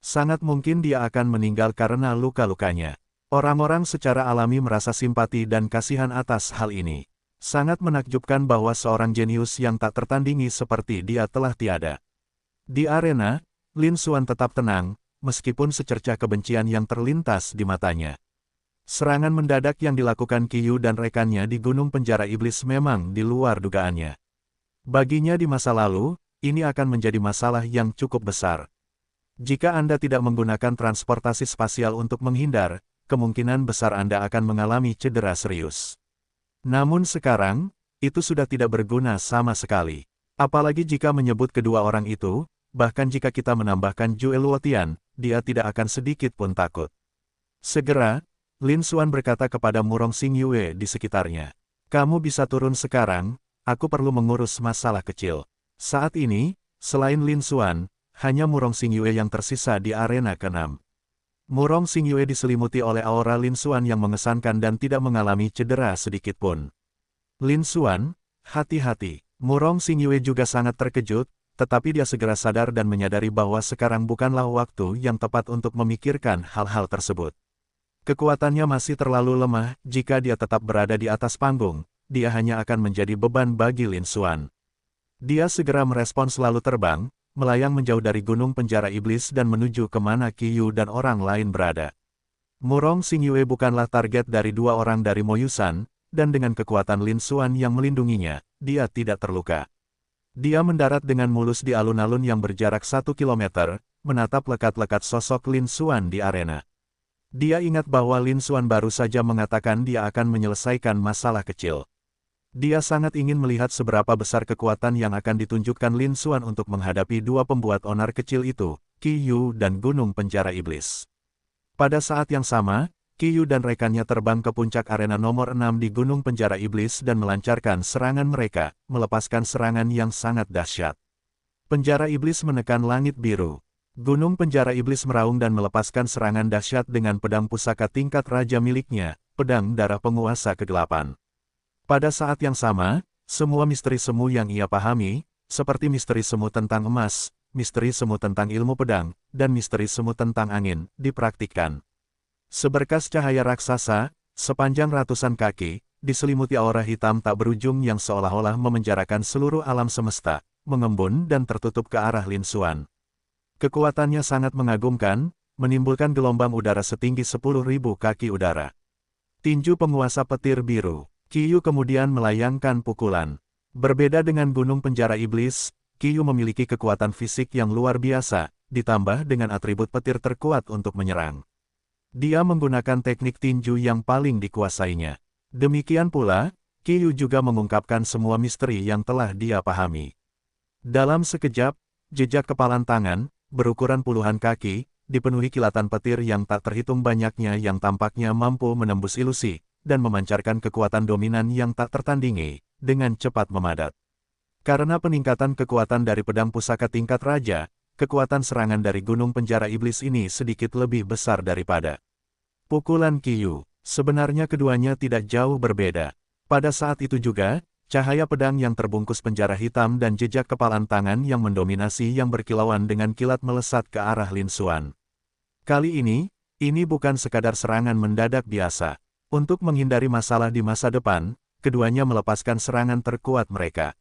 Sangat mungkin dia akan meninggal karena luka-lukanya. Orang-orang secara alami merasa simpati dan kasihan atas hal ini. Sangat menakjubkan bahwa seorang jenius yang tak tertandingi seperti dia telah tiada. Di arena, Lin Xuan tetap tenang, meskipun secercah kebencian yang terlintas di matanya. Serangan mendadak yang dilakukan Qiyu dan rekannya di Gunung Penjara Iblis memang di luar dugaannya. Baginya di masa lalu, ini akan menjadi masalah yang cukup besar. Jika Anda tidak menggunakan transportasi spasial untuk menghindar, kemungkinan besar Anda akan mengalami cedera serius. Namun sekarang, itu sudah tidak berguna sama sekali. Apalagi jika menyebut kedua orang itu, bahkan jika kita menambahkan Jewel Wotian, dia tidak akan sedikit pun takut. Segera, Lin Xuan berkata kepada Murong Xingyue di sekitarnya. Kamu bisa turun sekarang, aku perlu mengurus masalah kecil. Saat ini, selain Lin Xuan, hanya Murong Xingyue yang tersisa di arena ke-6. Murong Xingyue diselimuti oleh aura Lin Xuan yang mengesankan dan tidak mengalami cedera sedikit pun. Lin Xuan, hati-hati. Murong Xingyue juga sangat terkejut, tetapi dia segera sadar dan menyadari bahwa sekarang bukanlah waktu yang tepat untuk memikirkan hal-hal tersebut. Kekuatannya masih terlalu lemah, jika dia tetap berada di atas panggung, dia hanya akan menjadi beban bagi Lin Xuan. Dia segera merespons lalu terbang, melayang menjauh dari gunung penjara iblis dan menuju kemana Qiyu dan orang lain berada. Murong Xingyue bukanlah target dari dua orang dari Mo Yusan, dan dengan kekuatan Lin Xuan yang melindunginya, dia tidak terluka. Dia mendarat dengan mulus di alun-alun yang berjarak 1 kilometer, menatap lekat-lekat sosok Lin Xuan di arena. Dia ingat bahwa Lin Xuan baru saja mengatakan dia akan menyelesaikan masalah kecil. Dia sangat ingin melihat seberapa besar kekuatan yang akan ditunjukkan Lin Xuan untuk menghadapi dua pembuat onar kecil itu, Qiyu dan Gunung Penjara Iblis. Pada saat yang sama, Qiyu dan rekannya terbang ke puncak arena nomor 6 di Gunung Penjara Iblis dan melancarkan serangan mereka, melepaskan serangan yang sangat dahsyat. Penjara Iblis menekan langit biru. Gunung Penjara Iblis meraung dan melepaskan serangan dahsyat dengan pedang pusaka tingkat raja miliknya, pedang darah penguasa kegelapan. Pada saat yang sama, semua misteri semu yang ia pahami, seperti misteri semu tentang emas, misteri semu tentang ilmu pedang, dan misteri semu tentang angin, dipraktikkan. Seberkas cahaya raksasa, sepanjang ratusan kaki, diselimuti aura hitam tak berujung yang seolah-olah memenjarakan seluruh alam semesta, mengembun dan tertutup ke arah Lin Xuan. Kekuatannya sangat mengagumkan, menimbulkan gelombang udara setinggi 10.000 kaki udara. Tinju penguasa petir biru, Qiyu kemudian melayangkan pukulan. Berbeda dengan Gunung Penjara Iblis, Qiyu memiliki kekuatan fisik yang luar biasa, ditambah dengan atribut petir terkuat untuk menyerang. Dia menggunakan teknik tinju yang paling dikuasainya. Demikian pula, Qiyu juga mengungkapkan semua misteri yang telah dia pahami. Dalam sekejap, jejak kepalan tangan, berukuran puluhan kaki, dipenuhi kilatan petir yang tak terhitung banyaknya yang tampaknya mampu menembus ilusi, dan memancarkan kekuatan dominan yang tak tertandingi, dengan cepat memadat. Karena peningkatan kekuatan dari pedang pusaka tingkat raja, kekuatan serangan dari Gunung Penjara Iblis ini sedikit lebih besar daripada pukulan Qiyu. Sebenarnya keduanya tidak jauh berbeda. Pada saat itu juga, cahaya pedang yang terbungkus penjara hitam dan jejak kepalan tangan yang mendominasi yang berkilauan dengan kilat melesat ke arah Lin Xuan. Kali ini bukan sekadar serangan mendadak biasa. Untuk menghindari masalah di masa depan, keduanya melepaskan serangan terkuat mereka.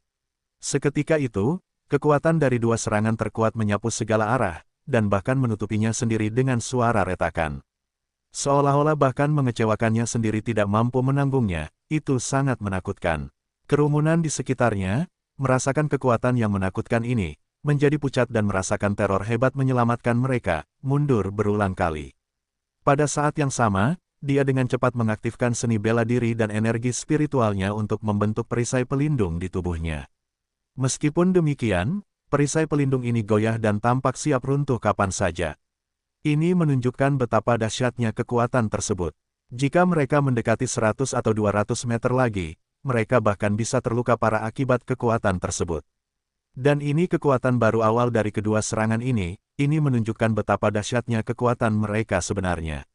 Seketika itu, kekuatan dari dua serangan terkuat menyapu segala arah, dan bahkan menutupinya sendiri dengan suara retakan. Seolah-olah bahkan mengecewakannya sendiri tidak mampu menanggungnya, itu sangat menakutkan. Kerumunan di sekitarnya, merasakan kekuatan yang menakutkan ini, menjadi pucat dan merasakan teror hebat menyelamatkan mereka, mundur berulang kali. Pada saat yang sama, dia dengan cepat mengaktifkan seni bela diri dan energi spiritualnya untuk membentuk perisai pelindung di tubuhnya. Meskipun demikian, perisai pelindung ini goyah dan tampak siap runtuh kapan saja. Ini menunjukkan betapa dahsyatnya kekuatan tersebut. Jika mereka mendekati 100 atau 200 meter lagi, mereka bahkan bisa terluka parah akibat kekuatan tersebut. Dan ini kekuatan baru awal dari kedua serangan ini menunjukkan betapa dahsyatnya kekuatan mereka sebenarnya.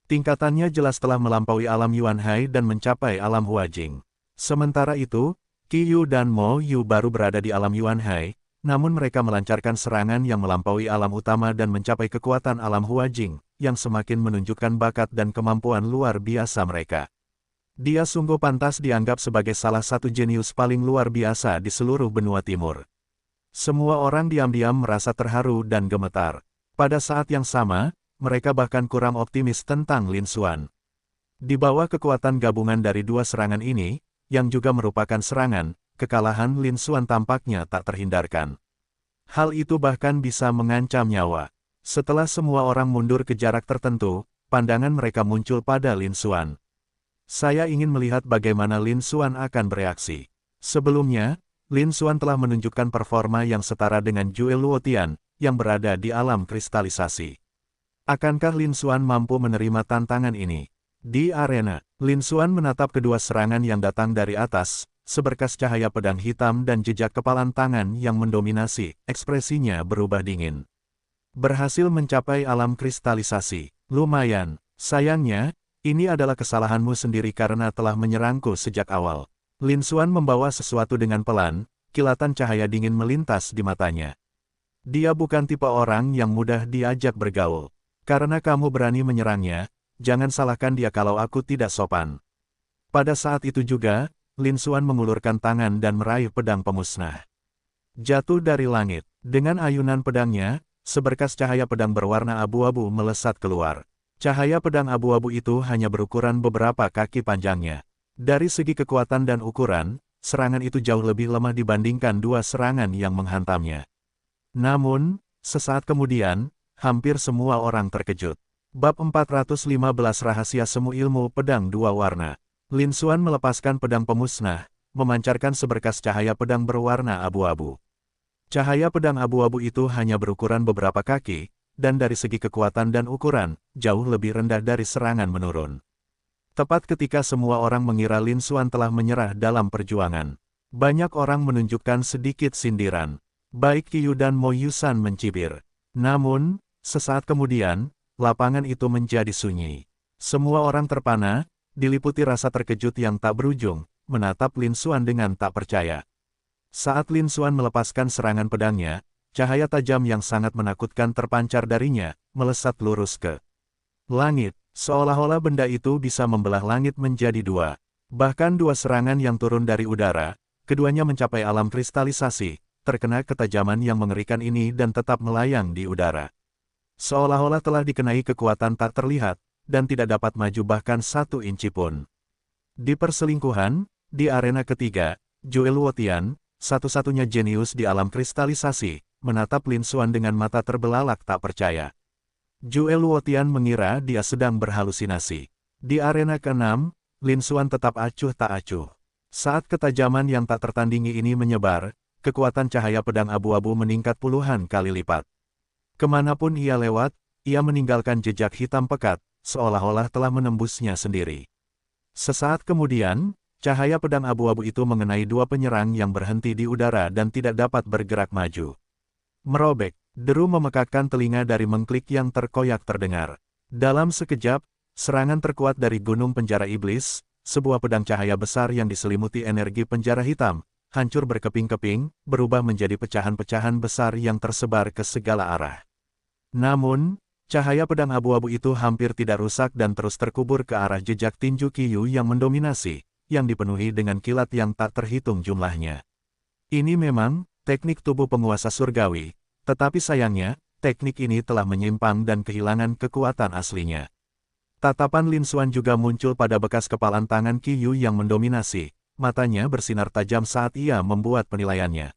Tingkatannya jelas telah melampaui alam Yuanhai dan mencapai alam Huajing. Sementara itu, Qiyu dan Mo Yu baru berada di alam Yuanhai, namun mereka melancarkan serangan yang melampaui alam utama dan mencapai kekuatan alam Huajing, yang semakin menunjukkan bakat dan kemampuan luar biasa mereka. Dia sungguh pantas dianggap sebagai salah satu jenius paling luar biasa di seluruh benua timur. Semua orang diam-diam merasa terharu dan gemetar. Pada saat yang sama, mereka bahkan kurang optimis tentang Lin Xuan. Di bawah kekuatan gabungan dari dua serangan ini, yang juga merupakan serangan, kekalahan Lin Xuan tampaknya tak terhindarkan. Hal itu bahkan bisa mengancam nyawa. Setelah semua orang mundur ke jarak tertentu, pandangan mereka muncul pada Lin Xuan. Saya ingin melihat bagaimana Lin Xuan akan bereaksi. Sebelumnya, Lin Xuan telah menunjukkan performa yang setara dengan Jue Luotian, yang berada di alam kristalisasi. Akankah Lin Xuan mampu menerima tantangan ini? Di arena, Lin Xuan menatap kedua serangan yang datang dari atas, seberkas cahaya pedang hitam dan jejak kepalan tangan yang mendominasi, ekspresinya berubah dingin. Berhasil mencapai alam kristalisasi. Lumayan. Sayangnya, ini adalah kesalahanmu sendiri karena telah menyerangku sejak awal. Lin Xuan membawa sesuatu dengan pelan, kilatan cahaya dingin melintas di matanya. Dia bukan tipe orang yang mudah diajak bergaul. Karena kamu berani menyerangnya, jangan salahkan dia kalau aku tidak sopan. Pada saat itu juga, Lin Xuan mengulurkan tangan dan meraih pedang pemusnah. Jatuh dari langit. Dengan ayunan pedangnya, seberkas cahaya pedang berwarna abu-abu melesat keluar. Cahaya pedang abu-abu itu hanya berukuran beberapa kaki panjangnya. Dari segi kekuatan dan ukuran, serangan itu jauh lebih lemah dibandingkan dua serangan yang menghantamnya. Namun, sesaat kemudian, hampir semua orang terkejut. Bab 415 Rahasia Semu Ilmu Pedang Dua Warna. Lin Xuan melepaskan pedang pemusnah, memancarkan seberkas cahaya pedang berwarna abu-abu. Cahaya pedang abu-abu itu hanya berukuran beberapa kaki, dan dari segi kekuatan dan ukuran, jauh lebih rendah dari serangan menurun. Tepat ketika semua orang mengira Lin Xuan telah menyerah dalam perjuangan, banyak orang menunjukkan sedikit sindiran. Baik Qiyu dan Mo Yusan mencibir. Namun, sesaat kemudian, lapangan itu menjadi sunyi. Semua orang terpana, diliputi rasa terkejut yang tak berujung, menatap Lin Xuan dengan tak percaya. Saat Lin Xuan melepaskan serangan pedangnya, cahaya tajam yang sangat menakutkan terpancar darinya, melesat lurus ke langit. Seolah-olah benda itu bisa membelah langit menjadi dua. Bahkan dua serangan yang turun dari udara, keduanya mencapai alam kristalisasi, terkena ketajaman yang mengerikan ini dan tetap melayang di udara. Seolah-olah telah dikenai kekuatan tak terlihat, dan tidak dapat maju bahkan 1 inci pun. Di perselingkuhan, di arena ketiga, Zhuge Luotian, satu-satunya jenius di alam kristalisasi, menatap Lin Xuan dengan mata terbelalak tak percaya. Zhuge Luotian mengira dia sedang berhalusinasi. Di arena ke-6, Lin Xuan tetap acuh tak acuh. Saat ketajaman yang tak tertandingi ini menyebar, kekuatan cahaya pedang abu-abu meningkat puluhan kali lipat. Kemanapun ia lewat, ia meninggalkan jejak hitam pekat, seolah-olah telah menembusnya sendiri. Sesaat kemudian, cahaya pedang abu-abu itu mengenai dua penyerang yang berhenti di udara dan tidak dapat bergerak maju. Merobek. Deru memekakkan telinga dari mengklik yang terkoyak terdengar. Dalam sekejap, serangan terkuat dari gunung penjara iblis, sebuah pedang cahaya besar yang diselimuti energi penjara hitam, hancur berkeping-keping, berubah menjadi pecahan-pecahan besar yang tersebar ke segala arah. Namun, cahaya pedang abu-abu itu hampir tidak rusak dan terus terkubur ke arah jejak tinju Qiyu yang mendominasi, yang dipenuhi dengan kilat yang tak terhitung jumlahnya. Ini memang teknik tubuh penguasa surgawi. Tetapi sayangnya, teknik ini telah menyimpang dan kehilangan kekuatan aslinya. Tatapan Lin Xuan juga muncul pada bekas kepalan tangan Qiyu yang mendominasi, matanya bersinar tajam saat ia membuat penilaiannya.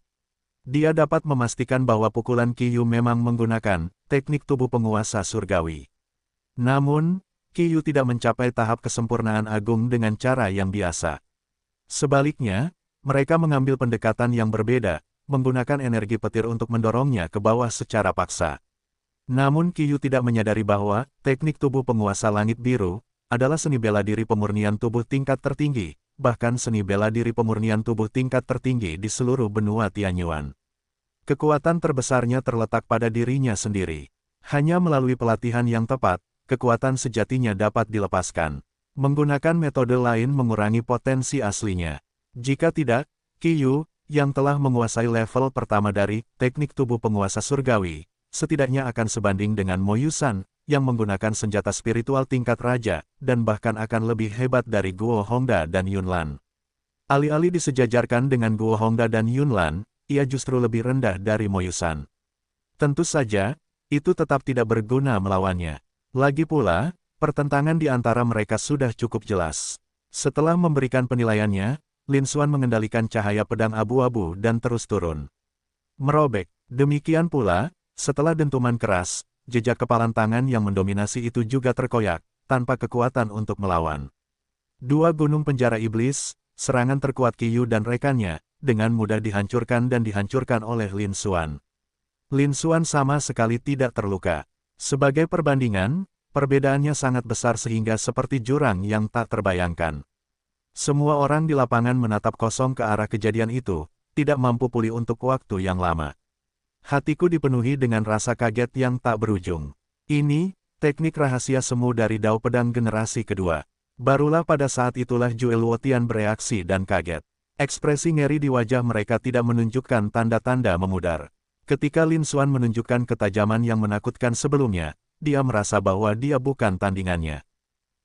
Dia dapat memastikan bahwa pukulan Qiyu memang menggunakan teknik tubuh penguasa surgawi. Namun, Qiyu tidak mencapai tahap kesempurnaan agung dengan cara yang biasa. Sebaliknya, mereka mengambil pendekatan yang berbeda, menggunakan energi petir untuk mendorongnya ke bawah secara paksa. Namun Qiyu tidak menyadari bahwa teknik tubuh penguasa langit biru adalah seni bela diri pemurnian tubuh tingkat tertinggi, bahkan seni bela diri pemurnian tubuh tingkat tertinggi di seluruh benua Tianyuan. Kekuatan terbesarnya terletak pada dirinya sendiri. Hanya melalui pelatihan yang tepat, kekuatan sejatinya dapat dilepaskan. Menggunakan metode lain mengurangi potensi aslinya. Jika tidak, Qiyu yang telah menguasai level pertama dari teknik tubuh penguasa surgawi, setidaknya akan sebanding dengan Mo Yusan, yang menggunakan senjata spiritual tingkat raja, dan bahkan akan lebih hebat dari Guo Hongda dan Yunlan. Alih-alih disejajarkan dengan Guo Hongda dan Yunlan, ia justru lebih rendah dari Mo Yusan. Tentu saja, itu tetap tidak berguna melawannya. Lagi pula, pertentangan di antara mereka sudah cukup jelas. Setelah memberikan penilaiannya, Lin Xuan mengendalikan cahaya pedang abu-abu dan terus turun. Merobek. Demikian pula, setelah dentuman keras, jejak kepalan tangan yang mendominasi itu juga terkoyak, tanpa kekuatan untuk melawan. Dua gunung penjara iblis, serangan terkuat Qiyu dan rekannya, dengan mudah dihancurkan dan dihancurkan oleh Lin Xuan. Lin Xuan sama sekali tidak terluka. Sebagai perbandingan, perbedaannya sangat besar sehingga seperti jurang yang tak terbayangkan. Semua orang di lapangan menatap kosong ke arah kejadian itu, tidak mampu pulih untuk waktu yang lama. Hatiku dipenuhi dengan rasa kaget yang tak berujung. Ini, teknik rahasia semu dari Dao Pedang generasi kedua. Barulah pada saat itulah Zhuge Luotian bereaksi dan kaget. Ekspresi ngeri di wajah mereka tidak menunjukkan tanda-tanda memudar. Ketika Lin Xuan menunjukkan ketajaman yang menakutkan sebelumnya, dia merasa bahwa dia bukan tandingannya.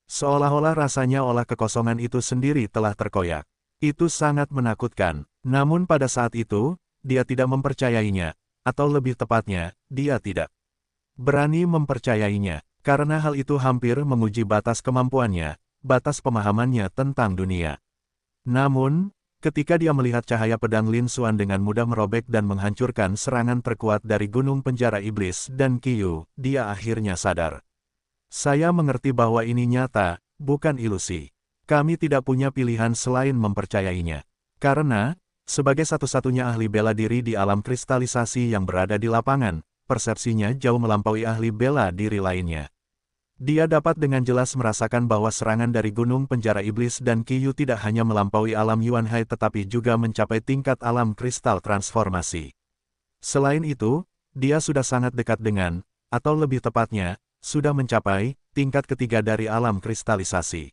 Seolah-olah rasanya olah kekosongan itu sendiri telah terkoyak. Itu sangat menakutkan. Namun pada saat itu, dia tidak mempercayainya, atau lebih tepatnya, dia tidak berani mempercayainya, karena hal itu hampir menguji batas kemampuannya, batas pemahamannya tentang dunia. Namun, ketika dia melihat cahaya pedang Lin Xuan dengan mudah merobek dan menghancurkan serangan terkuat dari gunung penjara iblis dan Qiyu, dia akhirnya sadar. Saya mengerti bahwa ini nyata, bukan ilusi. Kami tidak punya pilihan selain mempercayainya. Karena, sebagai satu-satunya ahli bela diri di alam kristalisasi yang berada di lapangan, persepsinya jauh melampaui ahli bela diri lainnya. Dia dapat dengan jelas merasakan bahwa serangan dari gunung penjara iblis dan Qiyu tidak hanya melampaui alam Yuanhai tetapi juga mencapai tingkat alam kristal transformasi. Selain itu, dia sudah sangat dekat dengan, atau lebih tepatnya, sudah mencapai tingkat ketiga dari alam kristalisasi.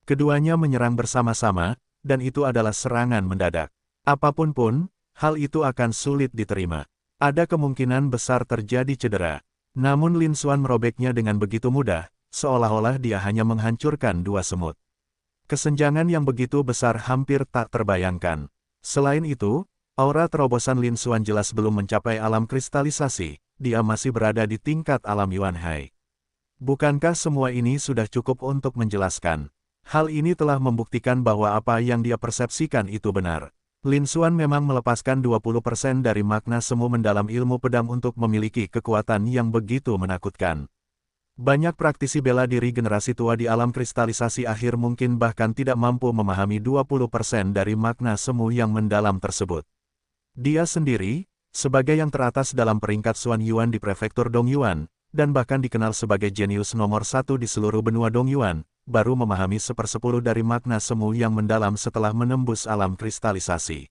Keduanya menyerang bersama-sama, dan itu adalah serangan mendadak. Apapun pun, hal itu akan sulit diterima. Ada kemungkinan besar terjadi cedera. Namun Lin Xuan merobeknya dengan begitu mudah, seolah-olah dia hanya menghancurkan dua semut. Kesenjangan yang begitu besar hampir tak terbayangkan. Selain itu, aura terobosan Lin Xuan jelas belum mencapai alam kristalisasi, dia masih berada di tingkat alam Yuanhai. Bukankah semua ini sudah cukup untuk menjelaskan? Hal ini telah membuktikan bahwa apa yang dia persepsikan itu benar. Lin Xuan memang melepaskan 20% dari makna semu mendalam ilmu pedang untuk memiliki kekuatan yang begitu menakutkan. Banyak praktisi bela diri generasi tua di alam kristalisasi akhir mungkin bahkan tidak mampu memahami 20% dari makna semu yang mendalam tersebut. Dia sendiri, sebagai yang teratas dalam peringkat Xuan Yuan di prefektur Dongyuan, dan bahkan dikenal sebagai jenius nomor satu di seluruh benua Dongyuan, baru memahami 1/10 dari makna semu yang mendalam setelah menembus alam kristalisasi.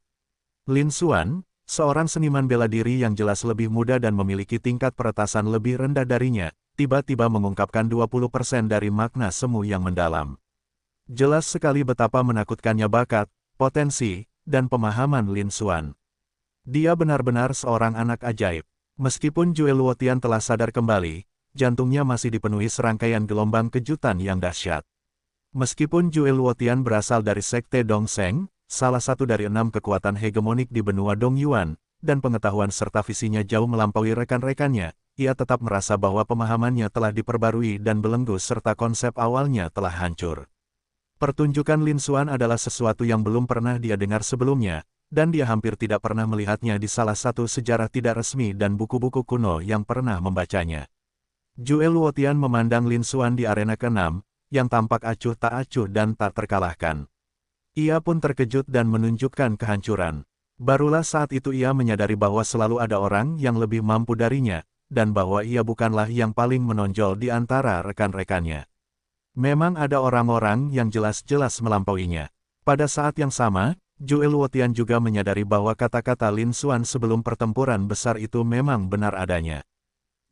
Lin Xuan, seorang seniman bela diri yang jelas lebih muda dan memiliki tingkat peretasan lebih rendah darinya, tiba-tiba mengungkapkan 20% dari makna semu yang mendalam. Jelas sekali betapa menakutkannya bakat, potensi, dan pemahaman Lin Xuan. Dia benar-benar seorang anak ajaib. Meskipun Zhuge Luotian telah sadar kembali, jantungnya masih dipenuhi serangkaian gelombang kejutan yang dahsyat. Meskipun Zhuge Luotian berasal dari Sekte Dongsheng, salah satu dari 6 kekuatan hegemonik di benua Dongyuan, dan pengetahuan serta visinya jauh melampaui rekan-rekannya, ia tetap merasa bahwa pemahamannya telah diperbarui dan belenggu serta konsep awalnya telah hancur. Pertunjukan Lin Xuan adalah sesuatu yang belum pernah dia dengar sebelumnya, dan dia hampir tidak pernah melihatnya di salah satu sejarah tidak resmi dan buku-buku kuno yang pernah membacanya. Zhuge Luotian memandang Lin Xuan di arena ke-6, yang tampak acuh tak acuh dan tak terkalahkan. Ia pun terkejut dan menunjukkan kehancuran. Barulah saat itu ia menyadari bahwa selalu ada orang yang lebih mampu darinya, dan bahwa ia bukanlah yang paling menonjol di antara rekan-rekannya. Memang ada orang-orang yang jelas-jelas melampauinya. Pada saat yang sama, Zhuge Luotian juga menyadari bahwa kata-kata Lin Xuan sebelum pertempuran besar itu memang benar adanya.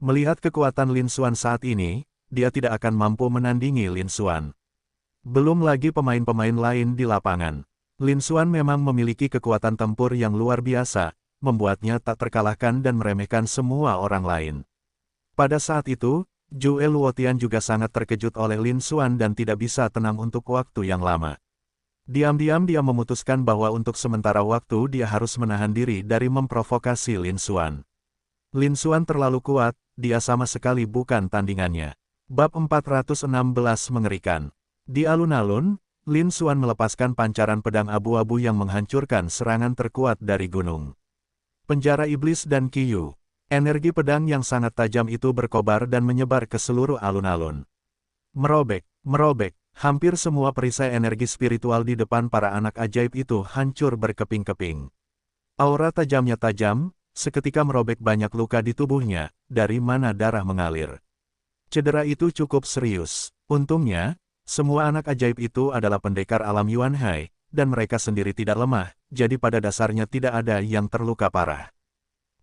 Melihat kekuatan Lin Xuan saat ini, dia tidak akan mampu menandingi Lin Xuan. Belum lagi pemain-pemain lain di lapangan. Lin Xuan memang memiliki kekuatan tempur yang luar biasa, membuatnya tak terkalahkan dan meremehkan semua orang lain. Pada saat itu, Zhuge Luotian juga sangat terkejut oleh Lin Xuan dan tidak bisa tenang untuk waktu yang lama. Diam-diam dia memutuskan bahwa untuk sementara waktu dia harus menahan diri dari memprovokasi Lin Xuan. Lin Xuan terlalu kuat, dia sama sekali bukan tandingannya. Bab 416 mengerikan. Di alun-alun, Lin Xuan melepaskan pancaran pedang abu-abu yang menghancurkan serangan terkuat dari gunung penjara iblis dan Qiyu. Energi pedang yang sangat tajam itu berkobar dan menyebar ke seluruh alun-alun. Merobek, merobek. Hampir semua perisai energi spiritual di depan para anak ajaib itu hancur berkeping-keping. Aura tajamnya tajam, seketika merobek banyak luka di tubuhnya, dari mana darah mengalir. Cedera itu cukup serius. Untungnya, semua anak ajaib itu adalah pendekar alam Yuanhai, dan mereka sendiri tidak lemah, jadi pada dasarnya tidak ada yang terluka parah.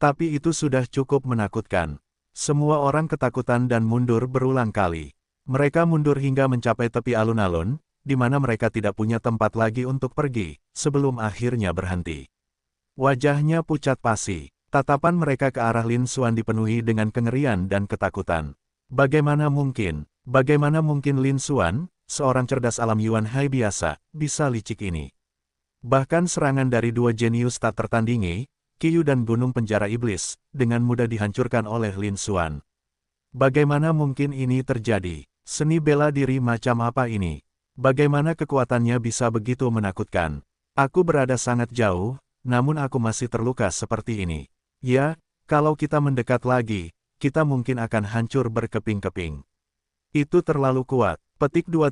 Tapi itu sudah cukup menakutkan. Semua orang ketakutan dan mundur berulang kali. Mereka mundur hingga mencapai tepi alun-alun, di mana mereka tidak punya tempat lagi untuk pergi, sebelum akhirnya berhenti. Wajahnya pucat pasi. Tatapan mereka ke arah Lin Xuan dipenuhi dengan kengerian dan ketakutan. Bagaimana mungkin Lin Xuan, seorang cerdas alam Yuan Hai biasa, bisa licik ini? Bahkan serangan dari dua jenius tak tertandingi, Qiyu dan Gunung Penjara Iblis, dengan mudah dihancurkan oleh Lin Xuan. Bagaimana mungkin ini terjadi? Seni bela diri macam apa ini? Bagaimana kekuatannya bisa begitu menakutkan? Aku berada sangat jauh, namun aku masih terluka seperti ini. Ya, kalau kita mendekat lagi, kita mungkin akan hancur berkeping-keping. Itu terlalu kuat. Petik 2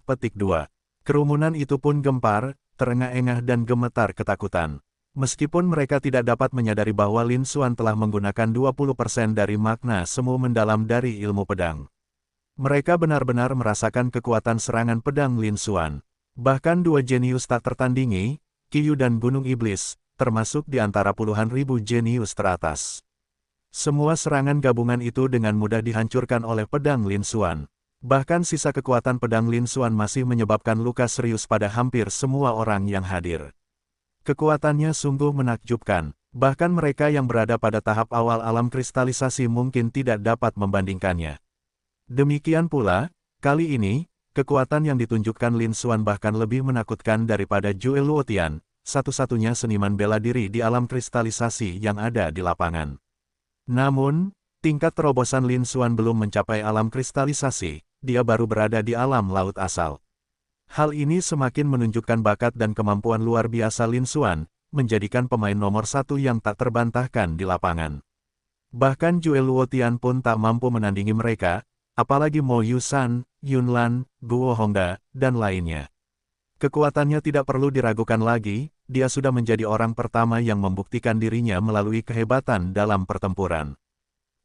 petik 2. Kerumunan itu pun gempar, terengah-engah dan gemetar ketakutan. Meskipun mereka tidak dapat menyadari bahwa Lin Xuan telah menggunakan 20% dari makna semu mendalam dari ilmu pedang. Mereka benar-benar merasakan kekuatan serangan pedang Lin Xuan. Bahkan dua jenius tak tertandingi, Qiyu dan Gunung Iblis, termasuk di antara puluhan ribu jenius teratas. Semua serangan gabungan itu dengan mudah dihancurkan oleh pedang Lin Xuan. Bahkan sisa kekuatan pedang Lin Xuan masih menyebabkan luka serius pada hampir semua orang yang hadir. Kekuatannya sungguh menakjubkan, bahkan mereka yang berada pada tahap awal alam kristalisasi mungkin tidak dapat membandingkannya. Demikian pula, kali ini, kekuatan yang ditunjukkan Lin Xuan bahkan lebih menakutkan daripada Zhuge Luotian, satu-satunya seniman bela diri di alam kristalisasi yang ada di lapangan. Namun, tingkat terobosan Lin Xuan belum mencapai alam kristalisasi, dia baru berada di alam laut asal. Hal ini semakin menunjukkan bakat dan kemampuan luar biasa Lin Xuan, menjadikan pemain nomor satu yang tak terbantahkan di lapangan. Bahkan Zhuge Luotian pun tak mampu menandingi mereka, apalagi Mo Yusan, Yunlan, Guo Hongda, dan lainnya. Kekuatannya tidak perlu diragukan lagi, dia sudah menjadi orang pertama yang membuktikan dirinya melalui kehebatan dalam pertempuran.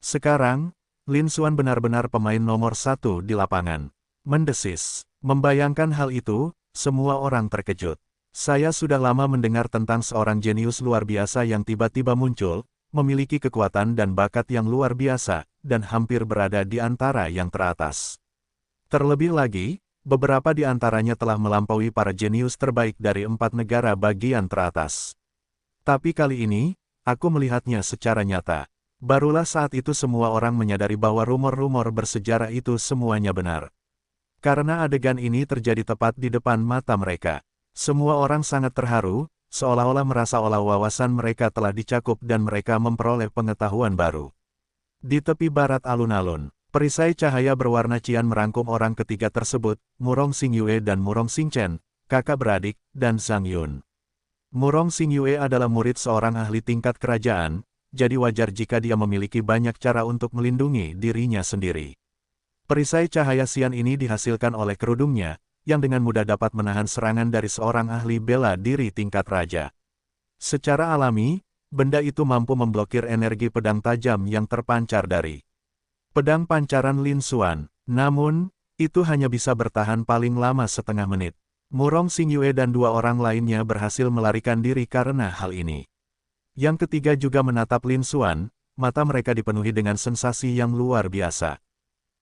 Sekarang, Lin Xuan benar-benar pemain nomor satu di lapangan. Mendesis. Membayangkan hal itu, semua orang terkejut. Saya sudah lama mendengar tentang seorang jenius luar biasa yang tiba-tiba muncul, memiliki kekuatan dan bakat yang luar biasa, dan hampir berada di antara yang teratas. Terlebih lagi, beberapa di antaranya telah melampaui para jenius terbaik dari 4 negara bagian teratas. Tapi kali ini, aku melihatnya secara nyata. Barulah saat itu semua orang menyadari bahwa rumor-rumor bersejarah itu semuanya benar. Karena adegan ini terjadi tepat di depan mata mereka. Semua orang sangat terharu, seolah-olah merasa wawasan mereka telah dicakup dan mereka memperoleh pengetahuan baru. Di tepi barat alun-alun, perisai cahaya berwarna cian merangkum orang ketiga tersebut, Murong Xingyue dan Murong Xingchen, kakak beradik, dan Zhang Yun. Murong Xingyue adalah murid seorang ahli tingkat kerajaan, jadi wajar jika dia memiliki banyak cara untuk melindungi dirinya sendiri. Perisai cahaya sian ini dihasilkan oleh kerudungnya, yang dengan mudah dapat menahan serangan dari seorang ahli bela diri tingkat raja. Secara alami, benda itu mampu memblokir energi pedang tajam yang terpancar dari pedang pancaran Lin Xuan. Namun, itu hanya bisa bertahan paling lama setengah menit. Murong Xingyue dan dua orang lainnya berhasil melarikan diri karena hal ini. Yang ketiga juga menatap Lin Xuan, mata mereka dipenuhi dengan sensasi yang luar biasa.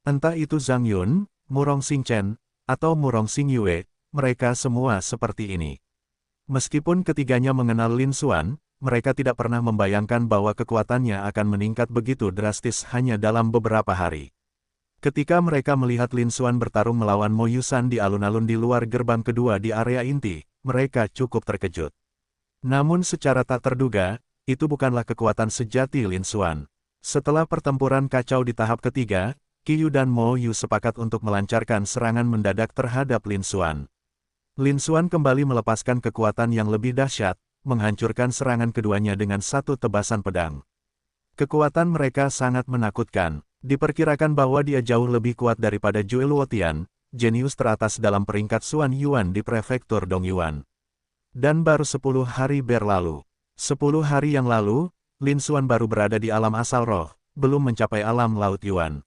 Entah itu Zhang Yun, Murong Xingchen, atau Murong Xingyue, mereka semua seperti ini. Meskipun ketiganya mengenal Lin Xuan, mereka tidak pernah membayangkan bahwa kekuatannya akan meningkat begitu drastis hanya dalam beberapa hari. Ketika mereka melihat Lin Xuan bertarung melawan Mo Yusan di alun-alun di luar gerbang kedua di area inti, mereka cukup terkejut. Namun secara tak terduga, itu bukanlah kekuatan sejati Lin Xuan. Setelah pertempuran kacau di tahap ketiga, Qiyu dan Mo Yu sepakat untuk melancarkan serangan mendadak terhadap Lin Xuan. Lin Xuan kembali melepaskan kekuatan yang lebih dahsyat, menghancurkan serangan keduanya dengan satu tebasan pedang. Kekuatan mereka sangat menakutkan. Diperkirakan bahwa dia jauh lebih kuat daripada Zhuge Luotian, jenius teratas dalam peringkat Xuan Yuan di prefektur Dongyuan. Dan baru 10 hari berlalu. 10 hari yang lalu, Lin Xuan baru berada di alam asal roh, belum mencapai alam laut Yuan.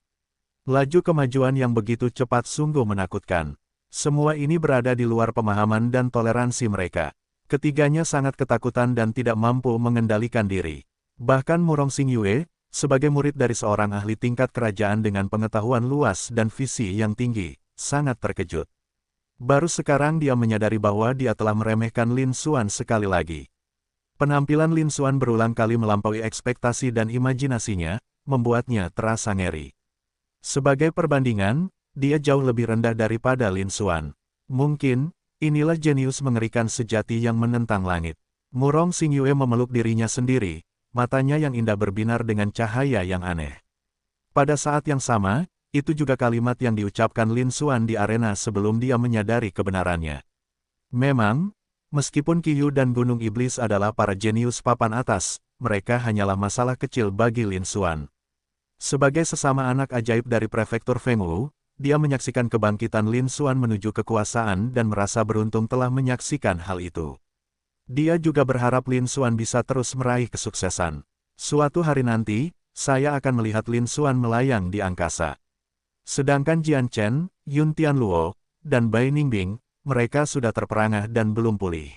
Laju kemajuan yang begitu cepat sungguh menakutkan. Semua ini berada di luar pemahaman dan toleransi mereka. Ketiganya sangat ketakutan dan tidak mampu mengendalikan diri. Bahkan Murong Xingyue, sebagai murid dari seorang ahli tingkat kerajaan dengan pengetahuan luas dan visi yang tinggi, sangat terkejut. Baru sekarang dia menyadari bahwa dia telah meremehkan Lin Xuan sekali lagi. Penampilan Lin Xuan berulang kali melampaui ekspektasi dan imajinasinya, membuatnya terasa ngeri. Sebagai perbandingan, dia jauh lebih rendah daripada Lin Xuan. Mungkin, inilah jenius mengerikan sejati yang menentang langit. Murong Xingyue memeluk dirinya sendiri, matanya yang indah berbinar dengan cahaya yang aneh. Pada saat yang sama, itu juga kalimat yang diucapkan Lin Xuan di arena sebelum dia menyadari kebenarannya. Memang, meskipun Qiyu dan Gunung Iblis adalah para jenius papan atas, mereka hanyalah masalah kecil bagi Lin Xuan. Sebagai sesama anak ajaib dari prefektur Fengwu, dia menyaksikan kebangkitan Lin Xuan menuju kekuasaan dan merasa beruntung telah menyaksikan hal itu. Dia juga berharap Lin Xuan bisa terus meraih kesuksesan. Suatu hari nanti, saya akan melihat Lin Xuan melayang di angkasa. Sedangkan Jian Chen, Yun Tianluo, dan Bai Ningbing, mereka sudah terperangah dan belum pulih.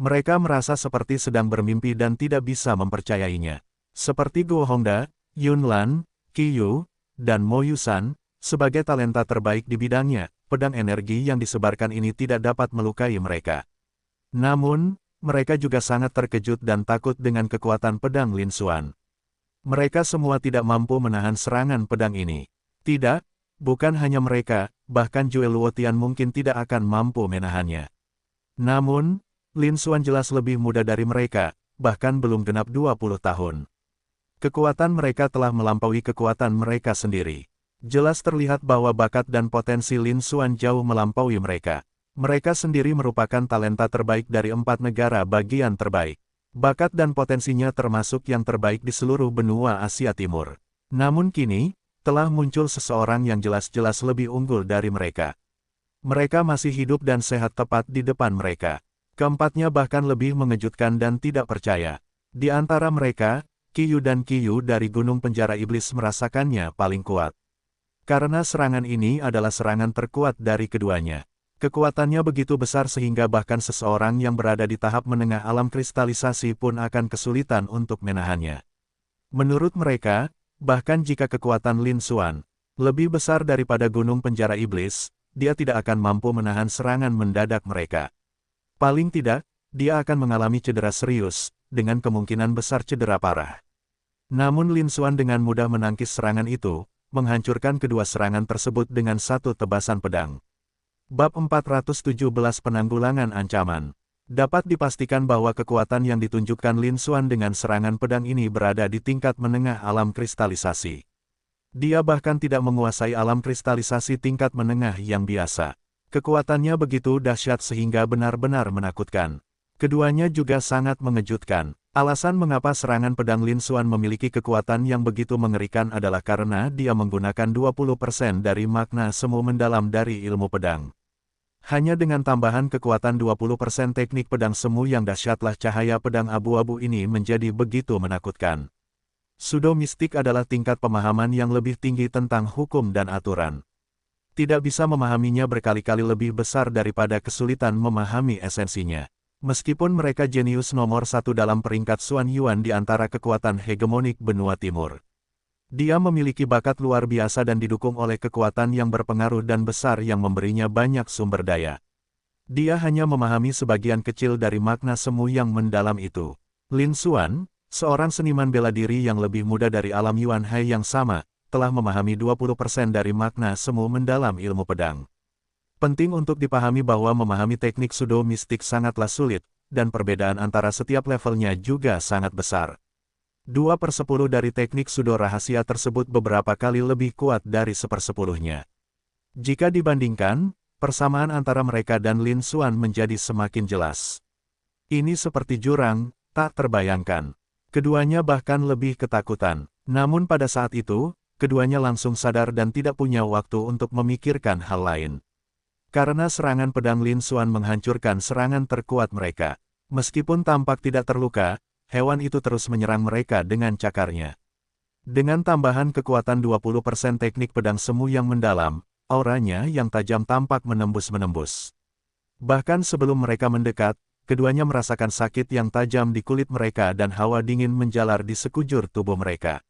Mereka merasa seperti sedang bermimpi dan tidak bisa mempercayainya. Seperti Guo Hongda, Yun Lan, Qiyu, dan Mo Yusan, sebagai talenta terbaik di bidangnya, pedang energi yang disebarkan ini tidak dapat melukai mereka. Namun, mereka juga sangat terkejut dan takut dengan kekuatan pedang Lin Xuan. Mereka semua tidak mampu menahan serangan pedang ini. Tidak, bukan hanya mereka, bahkan Zhuge Luotian mungkin tidak akan mampu menahannya. Namun, Lin Xuan jelas lebih muda dari mereka, bahkan belum genap 20 tahun. Kekuatan mereka telah melampaui kekuatan mereka sendiri. Jelas terlihat bahwa bakat dan potensi Lin Xuan jauh melampaui mereka. Mereka sendiri merupakan talenta terbaik dari 4 negara bagian terbaik. Bakat dan potensinya termasuk yang terbaik di seluruh benua Asia Timur. Namun kini, telah muncul seseorang yang jelas-jelas lebih unggul dari mereka. Mereka masih hidup dan sehat tepat di depan mereka. Keempatnya bahkan lebih mengejutkan dan tidak percaya. Di antara mereka, Qiyu dan Qiyu dari Gunung Penjara Iblis merasakannya paling kuat. Karena serangan ini adalah serangan terkuat dari keduanya. Kekuatannya begitu besar sehingga bahkan seseorang yang berada di tahap menengah alam kristalisasi pun akan kesulitan untuk menahannya. Menurut mereka, bahkan jika kekuatan Lin Xuan lebih besar daripada Gunung Penjara Iblis, dia tidak akan mampu menahan serangan mendadak mereka. Paling tidak, dia akan mengalami cedera serius, dengan kemungkinan besar cedera parah. Namun Lin Xuan dengan mudah menangkis serangan itu, menghancurkan kedua serangan tersebut dengan satu tebasan pedang. Bab 417 Penanggulangan Ancaman. Dapat dipastikan bahwa kekuatan yang ditunjukkan Lin Xuan dengan serangan pedang ini berada di tingkat menengah alam kristalisasi. Dia bahkan tidak menguasai alam kristalisasi tingkat menengah yang biasa. Kekuatannya begitu dahsyat sehingga benar-benar menakutkan. Keduanya juga sangat mengejutkan. Alasan mengapa serangan pedang Lin Xuan memiliki kekuatan yang begitu mengerikan adalah karena dia menggunakan 20% dari makna semu mendalam dari ilmu pedang. Hanya dengan tambahan kekuatan 20% teknik pedang semu yang dahsyatlah cahaya pedang abu-abu ini menjadi begitu menakutkan. Pseudo mistik adalah tingkat pemahaman yang lebih tinggi tentang hukum dan aturan. Tidak bisa memahaminya berkali-kali lebih besar daripada kesulitan memahami esensinya. Meskipun mereka jenius nomor 1 dalam peringkat Xuan Yuan di antara kekuatan hegemonik benua timur. Dia memiliki bakat luar biasa dan didukung oleh kekuatan yang berpengaruh dan besar yang memberinya banyak sumber daya. Dia hanya memahami sebagian kecil dari makna semu yang mendalam itu. Lin Xuan, seorang seniman bela diri yang lebih muda dari alam Yuan Hai yang sama, telah memahami 20% dari makna semu mendalam ilmu pedang. Penting untuk dipahami bahwa memahami teknik pseudo mistik sangatlah sulit, dan perbedaan antara setiap levelnya juga sangat besar. 2/10 dari teknik pseudo rahasia tersebut beberapa kali lebih kuat dari 1/10-nya. Jika dibandingkan, persamaan antara mereka dan Lin Xuan menjadi semakin jelas. Ini seperti jurang, tak terbayangkan. Keduanya bahkan lebih ketakutan. Namun pada saat itu, keduanya langsung sadar dan tidak punya waktu untuk memikirkan hal lain. Karena serangan pedang Lin Xuan menghancurkan serangan terkuat mereka. Meskipun tampak tidak terluka, hewan itu terus menyerang mereka dengan cakarnya. Dengan tambahan kekuatan 20% teknik pedang semu yang mendalam, auranya yang tajam tampak menembus-menembus. Bahkan sebelum mereka mendekat, keduanya merasakan sakit yang tajam di kulit mereka dan hawa dingin menjalar di sekujur tubuh mereka.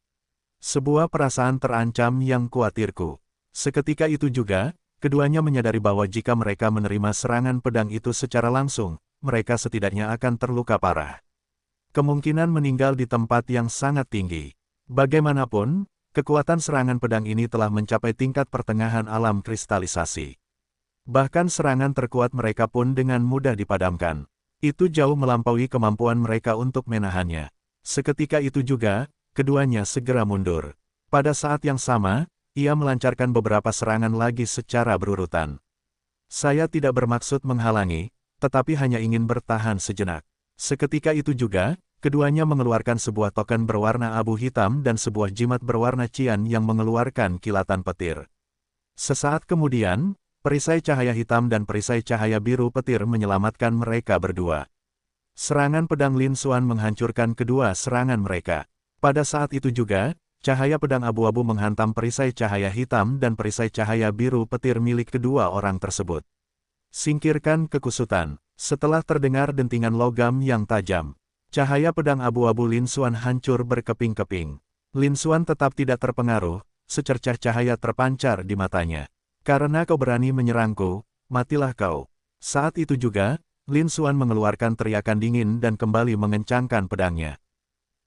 Sebuah perasaan terancam yang khawatirku. Seketika itu juga, keduanya menyadari bahwa jika mereka menerima serangan pedang itu secara langsung, mereka setidaknya akan terluka parah. Kemungkinan meninggal di tempat yang sangat tinggi. Bagaimanapun, kekuatan serangan pedang ini telah mencapai tingkat pertengahan alam kristalisasi. Bahkan serangan terkuat mereka pun dengan mudah dipadamkan. Itu jauh melampaui kemampuan mereka untuk menahannya. Seketika itu juga, keduanya segera mundur. Pada saat yang sama, ia melancarkan beberapa serangan lagi secara berurutan. Saya tidak bermaksud menghalangi, tetapi hanya ingin bertahan sejenak. Seketika itu juga, keduanya mengeluarkan sebuah token berwarna abu hitam dan sebuah jimat berwarna cian yang mengeluarkan kilatan petir. Sesaat kemudian, perisai cahaya hitam dan perisai cahaya biru petir menyelamatkan mereka berdua. Serangan pedang Lin Xuan menghancurkan kedua serangan mereka. Pada saat itu juga, cahaya pedang abu-abu menghantam perisai cahaya hitam dan perisai cahaya biru petir milik kedua orang tersebut. Singkirkan kekusutan. Setelah terdengar dentingan logam yang tajam, cahaya pedang abu-abu Lin Xuan hancur berkeping-keping. Lin Xuan tetap tidak terpengaruh, secercah cahaya terpancar di matanya. Karena kau berani menyerangku, matilah kau. Saat itu juga, Lin Xuan mengeluarkan teriakan dingin dan kembali mengencangkan pedangnya.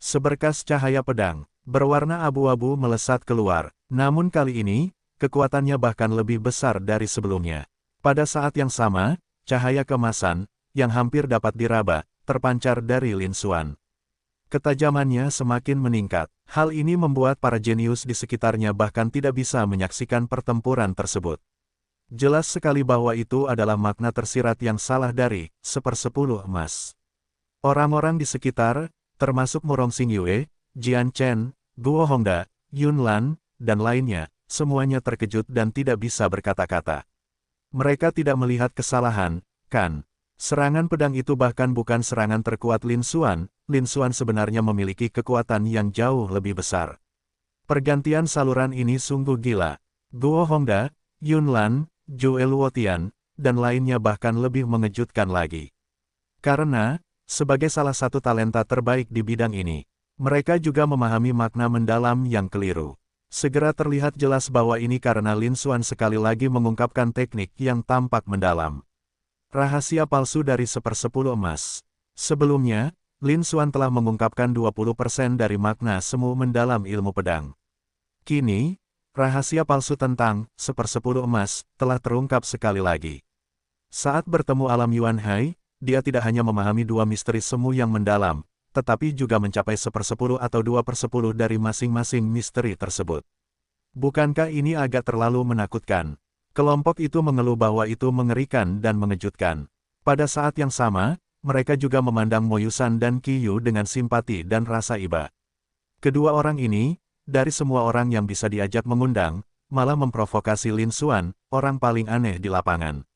Seberkas cahaya pedang, berwarna abu-abu melesat keluar, namun kali ini, kekuatannya bahkan lebih besar dari sebelumnya. Pada saat yang sama, cahaya kemasan, yang hampir dapat diraba, terpancar dari Lin Xuan. Ketajamannya semakin meningkat. Hal ini membuat para jenius di sekitarnya bahkan tidak bisa menyaksikan pertempuran tersebut. Jelas sekali bahwa itu adalah makna tersirat yang salah dari 1/10 emas. Orang-orang di sekitar, termasuk Murong Xingyue, Jian Chen, Guo Hongda, Yun Lan, dan lainnya, semuanya terkejut dan tidak bisa berkata-kata. Mereka tidak melihat kesalahan, kan? Serangan pedang itu bahkan bukan serangan terkuat Lin Xuan. Lin Xuan sebenarnya memiliki kekuatan yang jauh lebih besar. Pergantian saluran ini sungguh gila. Guo Hongda, Yun Lan, Zhou Luotian, dan lainnya bahkan lebih mengejutkan lagi. Karena, sebagai salah satu talenta terbaik di bidang ini, mereka juga memahami makna mendalam yang keliru. Segera terlihat jelas bahwa ini karena Lin Xuan sekali lagi mengungkapkan teknik yang tampak mendalam. Rahasia palsu dari 1/10 emas. Sebelumnya, Lin Xuan telah mengungkapkan 20% dari makna semu mendalam ilmu pedang. Kini, rahasia palsu tentang 1/10 emas telah terungkap sekali lagi. Saat bertemu alam Yuan Hai, dia tidak hanya memahami dua misteri semu yang mendalam, tetapi juga mencapai 1/10 atau 2/10 dari masing-masing misteri tersebut. Bukankah ini agak terlalu menakutkan? Kelompok itu mengeluh bahwa itu mengerikan dan mengejutkan. Pada saat yang sama, mereka juga memandang Mo Yusan dan Qi Yu dengan simpati dan rasa iba. Kedua orang ini, dari semua orang yang bisa diajak mengundang, malah memprovokasi Lin Xuan, orang paling aneh di lapangan.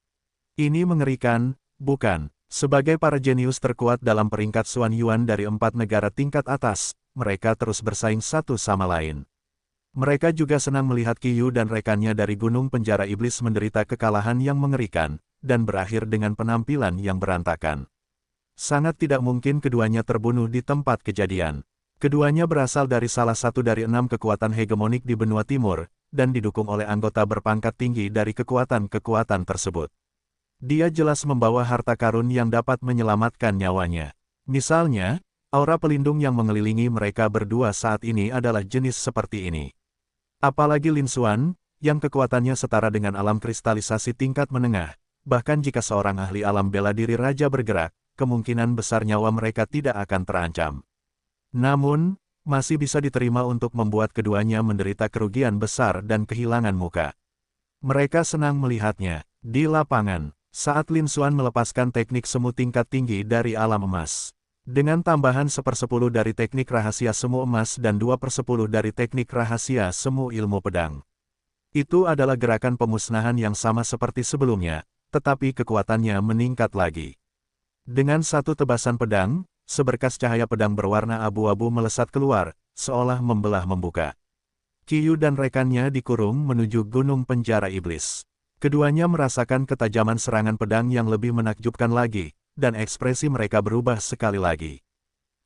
Ini mengerikan, bukan? Sebagai para jenius terkuat dalam peringkat Xuan Yuan dari 4 negara tingkat atas, mereka terus bersaing satu sama lain. Mereka juga senang melihat Qi Yu dan rekannya dari Gunung Penjara Iblis menderita kekalahan yang mengerikan, dan berakhir dengan penampilan yang berantakan. Sangat tidak mungkin keduanya terbunuh di tempat kejadian. Keduanya berasal dari salah satu dari 6 kekuatan hegemonik di benua timur, dan didukung oleh anggota berpangkat tinggi dari kekuatan-kekuatan tersebut. Dia jelas membawa harta karun yang dapat menyelamatkan nyawanya. Misalnya, aura pelindung yang mengelilingi mereka berdua saat ini adalah jenis seperti ini. Apalagi Lin Xuan, yang kekuatannya setara dengan alam kristalisasi tingkat menengah, bahkan jika seorang ahli alam bela diri raja bergerak, kemungkinan besar nyawa mereka tidak akan terancam. Namun, masih bisa diterima untuk membuat keduanya menderita kerugian besar dan kehilangan muka. Mereka senang melihatnya. Di lapangan, saat Lin Xuan melepaskan teknik semu tingkat tinggi dari alam emas. Dengan tambahan 1/10 dari teknik rahasia semu emas dan 2/10 dari teknik rahasia semu ilmu pedang. Itu adalah gerakan pemusnahan yang sama seperti sebelumnya, tetapi kekuatannya meningkat lagi. Dengan satu tebasan pedang, seberkas cahaya pedang berwarna abu-abu melesat keluar, seolah membelah membuka. Qi Yu dan rekannya dikurung menuju Gunung Penjara Iblis. Keduanya merasakan ketajaman serangan pedang yang lebih menakjubkan lagi, dan ekspresi mereka berubah sekali lagi.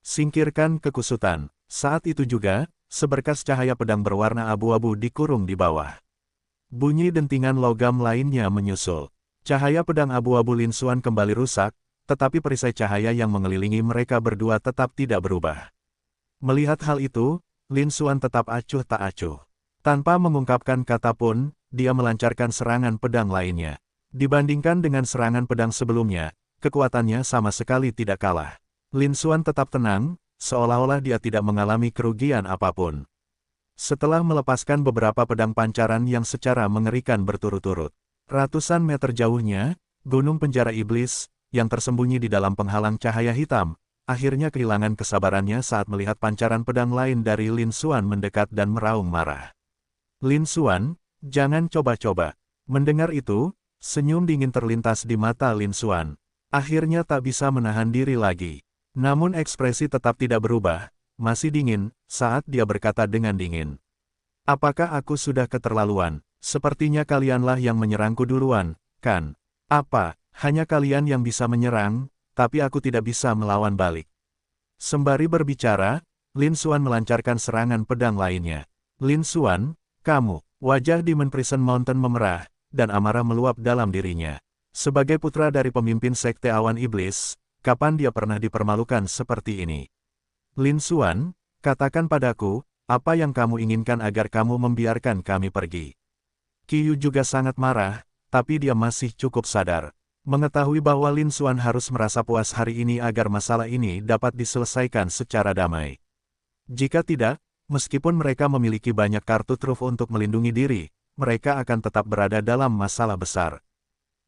Singkirkan kekusutan. Saat itu juga, seberkas cahaya pedang berwarna abu-abu dikurung di bawah. Bunyi dentingan logam lainnya menyusul. Cahaya pedang abu-abu Lin Xuan kembali rusak, tetapi perisai cahaya yang mengelilingi mereka berdua tetap tidak berubah. Melihat hal itu, Lin Xuan tetap acuh tak acuh. Tanpa mengungkapkan kata pun, dia melancarkan serangan pedang lainnya. Dibandingkan dengan serangan pedang sebelumnya, kekuatannya sama sekali tidak kalah. Lin Xuan tetap tenang, seolah-olah dia tidak mengalami kerugian apapun. Setelah melepaskan beberapa pedang pancaran yang secara mengerikan berturut-turut, ratusan meter jauhnya, gunung penjara iblis, yang tersembunyi di dalam penghalang cahaya hitam, akhirnya kehilangan kesabarannya saat melihat pancaran pedang lain dari Lin Xuan mendekat dan meraung marah. Lin Xuan, jangan coba-coba. Mendengar itu, senyum dingin terlintas di mata Lin Xuan. Akhirnya tak bisa menahan diri lagi. Namun ekspresi tetap tidak berubah, masih dingin, saat dia berkata dengan dingin. Apakah aku sudah keterlaluan? Sepertinya kalianlah yang menyerangku duluan, kan? Apa, hanya kalian yang bisa menyerang, tapi aku tidak bisa melawan balik. Sembari berbicara, Lin Xuan melancarkan serangan pedang lainnya. Lin Xuan, kamu, wajah Demon Prison Mountain memerah, dan amarah meluap dalam dirinya. Sebagai putra dari pemimpin Sekte Awan Iblis, kapan dia pernah dipermalukan seperti ini? Lin Xuan, katakan padaku, apa yang kamu inginkan agar kamu membiarkan kami pergi? Qiyu juga sangat marah, tapi dia masih cukup sadar. Mengetahui bahwa Lin Xuan harus merasa puas hari ini agar masalah ini dapat diselesaikan secara damai. Jika tidak, meskipun mereka memiliki banyak kartu truf untuk melindungi diri, mereka akan tetap berada dalam masalah besar.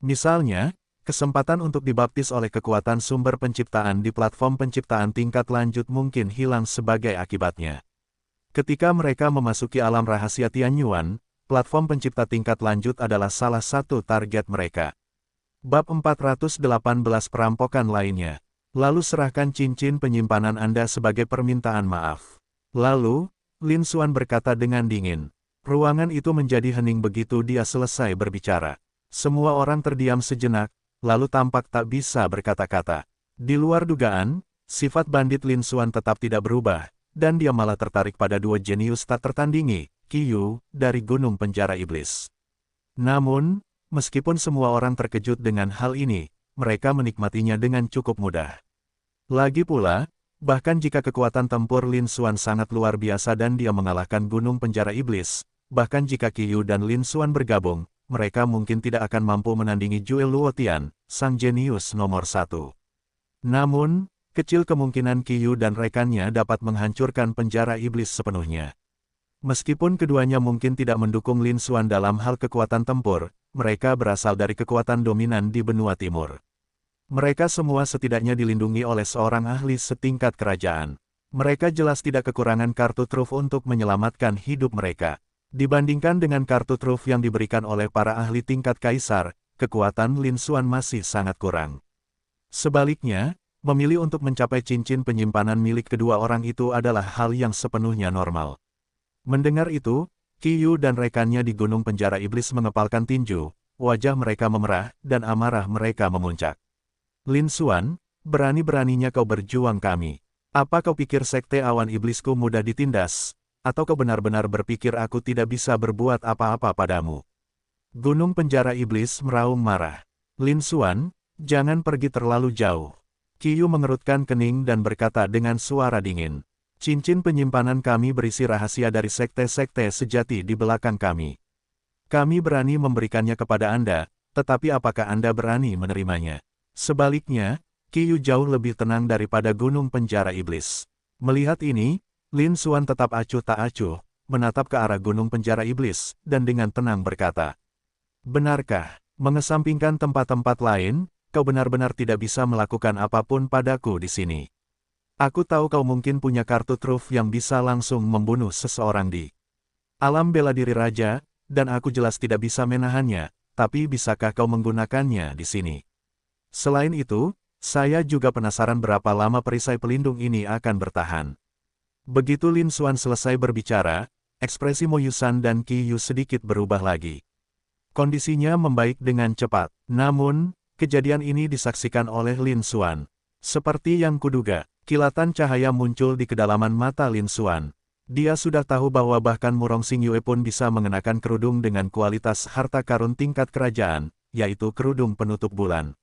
Misalnya, kesempatan untuk dibaptis oleh kekuatan sumber penciptaan di platform penciptaan tingkat lanjut mungkin hilang sebagai akibatnya. Ketika mereka memasuki alam rahasia Tianyuan, platform pencipta tingkat lanjut adalah salah satu target mereka. Bab 418 perampokan lainnya. Lalu serahkan cincin penyimpanan Anda sebagai permintaan maaf. Lalu, Lin Xuan berkata dengan dingin. Ruangan itu menjadi hening begitu dia selesai berbicara. Semua orang terdiam sejenak, lalu tampak tak bisa berkata-kata. Di luar dugaan, sifat bandit Lin Xuan tetap tidak berubah, dan dia malah tertarik pada dua jenius tak tertandingi, Qiyu, dari gunung penjara iblis. Namun, meskipun semua orang terkejut dengan hal ini, mereka menikmatinya dengan cukup mudah. Lagi pula, bahkan jika kekuatan tempur Lin Xuan sangat luar biasa dan dia mengalahkan gunung penjara iblis, bahkan jika Qiyu dan Lin Xuan bergabung, mereka mungkin tidak akan mampu menandingi Zhuge Luotian, sang jenius nomor 1. Namun, kecil kemungkinan Qiyu dan rekannya dapat menghancurkan penjara iblis sepenuhnya. Meskipun keduanya mungkin tidak mendukung Lin Xuan dalam hal kekuatan tempur, mereka berasal dari kekuatan dominan di benua timur. Mereka semua setidaknya dilindungi oleh seorang ahli setingkat kerajaan. Mereka jelas tidak kekurangan kartu truf untuk menyelamatkan hidup mereka. Dibandingkan dengan kartu truf yang diberikan oleh para ahli tingkat kaisar, kekuatan Lin Xuan masih sangat kurang. Sebaliknya, memilih untuk mencapai cincin penyimpanan milik kedua orang itu adalah hal yang sepenuhnya normal. Mendengar itu, Qiyu dan rekannya di gunung penjara iblis mengepalkan tinju, wajah mereka memerah, dan amarah mereka memuncak. Lin Xuan, berani-beraninya kau berjuang kami. Apa kau pikir Sekte Awan Iblisku mudah ditindas? Atau kau benar-benar berpikir aku tidak bisa berbuat apa-apa padamu? Gunung penjara iblis meraung marah. Lin Xuan, jangan pergi terlalu jauh. Qiyu mengerutkan kening dan berkata dengan suara dingin. Cincin penyimpanan kami berisi rahasia dari sekte-sekte sejati di belakang kami. Kami berani memberikannya kepada Anda, tetapi apakah Anda berani menerimanya? Sebaliknya, Qiyu jauh lebih tenang daripada gunung penjara iblis. Melihat ini, Lin Xuan tetap acuh tak acuh, menatap ke arah gunung penjara iblis, dan dengan tenang berkata, benarkah, mengesampingkan tempat-tempat lain, kau benar-benar tidak bisa melakukan apapun padaku di sini? Aku tahu kau mungkin punya kartu truf yang bisa langsung membunuh seseorang di alam bela diri raja, dan aku jelas tidak bisa menahannya, tapi bisakah kau menggunakannya di sini? Selain itu, saya juga penasaran berapa lama perisai pelindung ini akan bertahan. Begitu Lin Xuan selesai berbicara, ekspresi Mo Yusan dan Qiyu sedikit berubah lagi. Kondisinya membaik dengan cepat, namun, kejadian ini disaksikan oleh Lin Xuan. Seperti yang kuduga, kilatan cahaya muncul di kedalaman mata Lin Xuan. Dia sudah tahu bahwa bahkan Murong Xingyue pun bisa mengenakan kerudung dengan kualitas harta karun tingkat kerajaan, yaitu kerudung penutup bulan.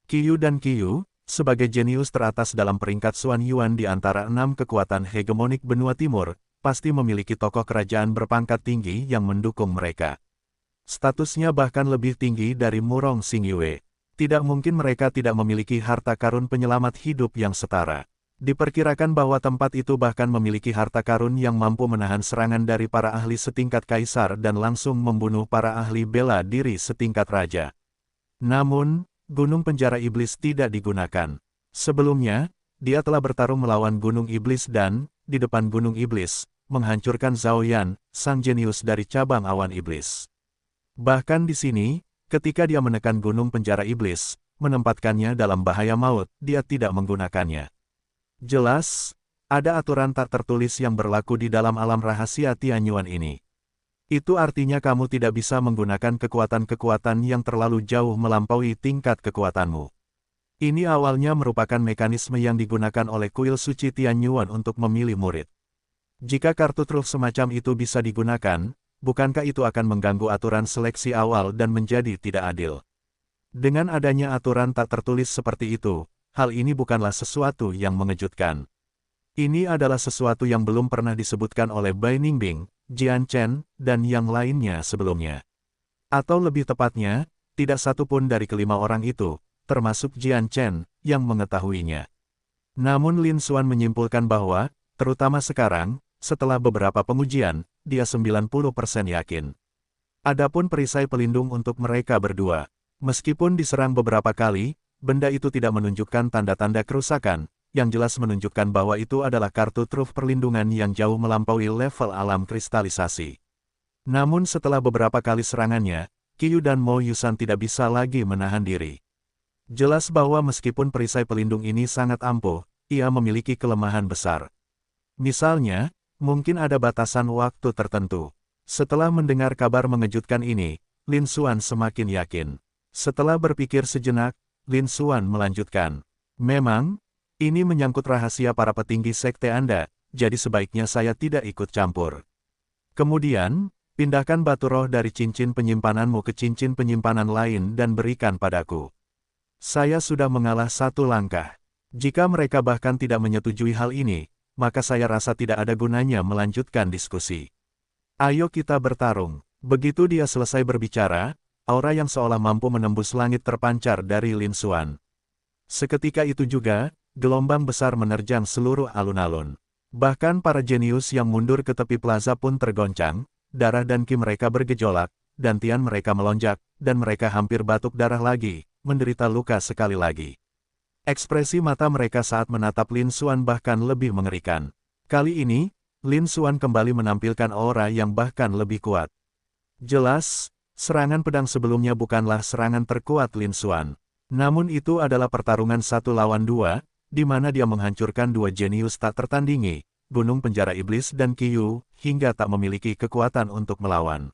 Qiyu dan Qiyu, sebagai jenius teratas dalam peringkat Xuan Yuan di antara 6 kekuatan hegemonik benua timur, pasti memiliki tokoh kerajaan berpangkat tinggi yang mendukung mereka. Statusnya bahkan lebih tinggi dari Murong Xingyue. Tidak mungkin mereka tidak memiliki harta karun penyelamat hidup yang setara. Diperkirakan bahwa tempat itu bahkan memiliki harta karun yang mampu menahan serangan dari para ahli setingkat kaisar dan langsung membunuh para ahli bela diri setingkat raja. Namun, Gunung Penjara Iblis tidak digunakan. Sebelumnya, dia telah bertarung melawan Gunung Iblis dan, di depan Gunung Iblis, menghancurkan Zhao Yan, sang jenius dari cabang awan iblis. Bahkan di sini, ketika dia menekan Gunung Penjara Iblis, menempatkannya dalam bahaya maut, dia tidak menggunakannya. Jelas, ada aturan tak tertulis yang berlaku di dalam alam rahasia Tianyuan ini. Itu artinya kamu tidak bisa menggunakan kekuatan-kekuatan yang terlalu jauh melampaui tingkat kekuatanmu. Ini awalnya merupakan mekanisme yang digunakan oleh kuil suci Tianyuan untuk memilih murid. Jika kartu truf semacam itu bisa digunakan, bukankah itu akan mengganggu aturan seleksi awal dan menjadi tidak adil? Dengan adanya aturan tak tertulis seperti itu, hal ini bukanlah sesuatu yang mengejutkan. Ini adalah sesuatu yang belum pernah disebutkan oleh Bai Ningbing, Jian Chen, dan yang lainnya sebelumnya. Atau lebih tepatnya, tidak satu pun dari kelima orang itu, termasuk Jian Chen, yang mengetahuinya. Namun Lin Xuan menyimpulkan bahwa, terutama sekarang, setelah beberapa pengujian, dia 90% yakin. Adapun perisai pelindung untuk mereka berdua, meskipun diserang beberapa kali, benda itu tidak menunjukkan tanda-tanda kerusakan, yang jelas menunjukkan bahwa itu adalah kartu truf perlindungan yang jauh melampaui level alam kristalisasi. Namun setelah beberapa kali serangannya, Qiyu dan Mo Yusan tidak bisa lagi menahan diri. Jelas bahwa meskipun perisai pelindung ini sangat ampuh, ia memiliki kelemahan besar. Misalnya, mungkin ada batasan waktu tertentu. Setelah mendengar kabar mengejutkan ini, Lin Xuan semakin yakin. Setelah berpikir sejenak, Lin Xuan melanjutkan. Memang, ini menyangkut rahasia para petinggi sekte Anda, jadi sebaiknya saya tidak ikut campur. Kemudian, pindahkan batu roh dari cincin penyimpananmu ke cincin penyimpanan lain dan berikan padaku. Saya sudah mengalah satu langkah. Jika mereka bahkan tidak menyetujui hal ini, maka saya rasa tidak ada gunanya melanjutkan diskusi. Ayo kita bertarung. Begitu dia selesai berbicara, aura yang seolah mampu menembus langit terpancar dari Lin Xuan. Seketika itu juga, gelombang besar menerjang seluruh alun-alun. Bahkan para jenius yang mundur ke tepi plaza pun tergoncang, darah dan ki mereka bergejolak, dantian mereka melonjak, dan mereka hampir batuk darah lagi, menderita luka sekali lagi. Ekspresi mata mereka saat menatap Lin Xuan bahkan lebih mengerikan. Kali ini, Lin Xuan kembali menampilkan aura yang bahkan lebih kuat. Jelas, serangan pedang sebelumnya bukanlah serangan terkuat Lin Xuan. Namun itu adalah pertarungan 1 lawan 2, di mana dia menghancurkan 2 jenius tak tertandingi, Gunung Penjara Iblis dan Qiyu, hingga tak memiliki kekuatan untuk melawan.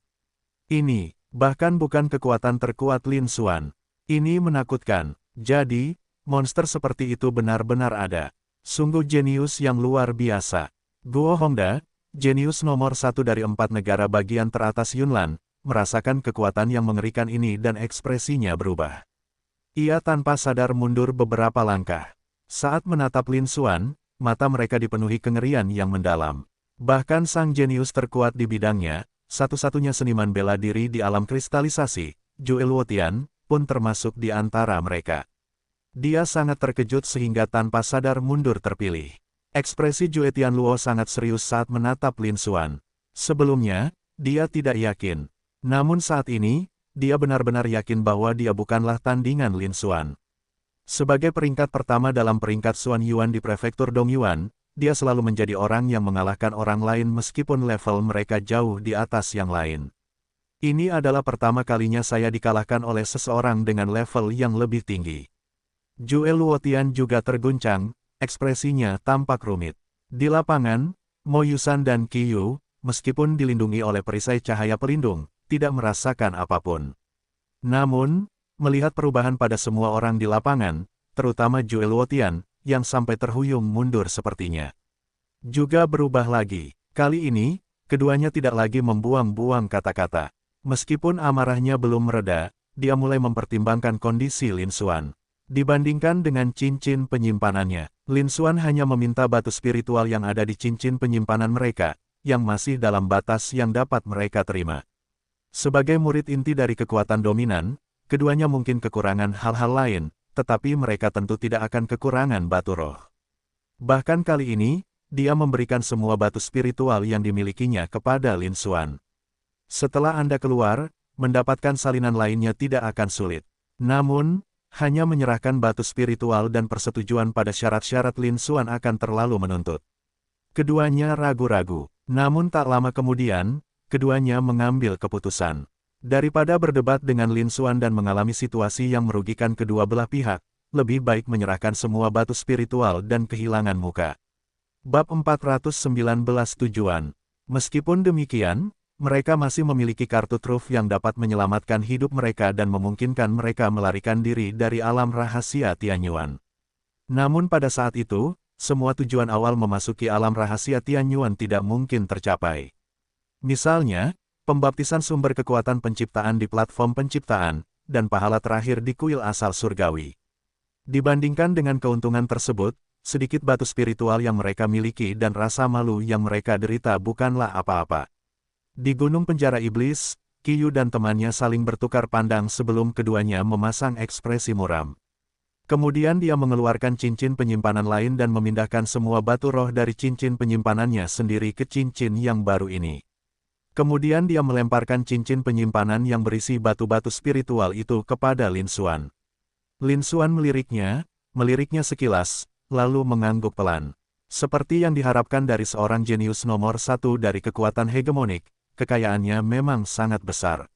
Ini, bahkan bukan kekuatan terkuat Lin Xuan. Ini menakutkan. Jadi, monster seperti itu benar-benar ada. Sungguh jenius yang luar biasa. Guo Hongda, jenius nomor 1 dari 4 negara bagian teratas Yunnan, merasakan kekuatan yang mengerikan ini dan ekspresinya berubah. Ia tanpa sadar mundur beberapa langkah. Saat menatap Lin Xuan, mata mereka dipenuhi kengerian yang mendalam. Bahkan sang jenius terkuat di bidangnya, satu-satunya seniman bela diri di alam kristalisasi, Zhuge Luotian, pun termasuk di antara mereka. Dia sangat terkejut sehingga tanpa sadar mundur terpilih. Ekspresi Zhuge Tianluo sangat serius saat menatap Lin Xuan. Sebelumnya, dia tidak yakin. Namun saat ini, dia benar-benar yakin bahwa dia bukanlah tandingan Lin Xuan. Sebagai peringkat pertama dalam peringkat Xuan Yuan di prefektur Dongyuan, dia selalu menjadi orang yang mengalahkan orang lain meskipun level mereka jauh di atas yang lain. Ini adalah pertama kalinya saya dikalahkan oleh seseorang dengan level yang lebih tinggi. Zhuge Luotian juga terguncang, ekspresinya tampak rumit. Di lapangan, Mo Yusan dan Qiyu, meskipun dilindungi oleh perisai cahaya pelindung, tidak merasakan apapun. Namun, melihat perubahan pada semua orang di lapangan, terutama Zhuge Luotian, yang sampai terhuyung mundur sepertinya. Juga berubah lagi. Kali ini, keduanya tidak lagi membuang-buang kata-kata. Meskipun amarahnya belum mereda, dia mulai mempertimbangkan kondisi Lin Xuan. Dibandingkan dengan cincin penyimpanannya, Lin Xuan hanya meminta batu spiritual yang ada di cincin penyimpanan mereka, yang masih dalam batas yang dapat mereka terima. Sebagai murid inti dari kekuatan dominan, keduanya mungkin kekurangan hal-hal lain, tetapi mereka tentu tidak akan kekurangan batu roh. Bahkan kali ini, dia memberikan semua batu spiritual yang dimilikinya kepada Lin Xuan. Setelah Anda keluar, mendapatkan salinan lainnya tidak akan sulit. Namun, hanya menyerahkan batu spiritual dan persetujuan pada syarat-syarat Lin Xuan akan terlalu menuntut. Keduanya ragu-ragu, namun tak lama kemudian, keduanya mengambil keputusan. Daripada berdebat dengan Lin Xuan dan mengalami situasi yang merugikan kedua belah pihak, lebih baik menyerahkan semua batu spiritual dan kehilangan muka. Bab 419 Tujuan. Meskipun demikian, mereka masih memiliki kartu truf yang dapat menyelamatkan hidup mereka dan memungkinkan mereka melarikan diri dari alam rahasia Tianyuan. Namun pada saat itu, semua tujuan awal memasuki alam rahasia Tianyuan tidak mungkin tercapai. Misalnya, pembaptisan sumber kekuatan penciptaan di platform penciptaan, dan pahala terakhir di kuil asal surgawi. Dibandingkan dengan keuntungan tersebut, sedikit batu spiritual yang mereka miliki dan rasa malu yang mereka derita bukanlah apa-apa. Di Gunung Penjara Iblis, Qiyu dan temannya saling bertukar pandang sebelum keduanya memasang ekspresi muram. Kemudian dia mengeluarkan cincin penyimpanan lain dan memindahkan semua batu roh dari cincin penyimpanannya sendiri ke cincin yang baru ini. Kemudian dia melemparkan cincin penyimpanan yang berisi batu-batu spiritual itu kepada Lin Xuan. Lin Xuan meliriknya sekilas, lalu mengangguk pelan. Seperti yang diharapkan dari seorang jenius nomor satu dari kekuatan hegemonik, kekayaannya memang sangat besar.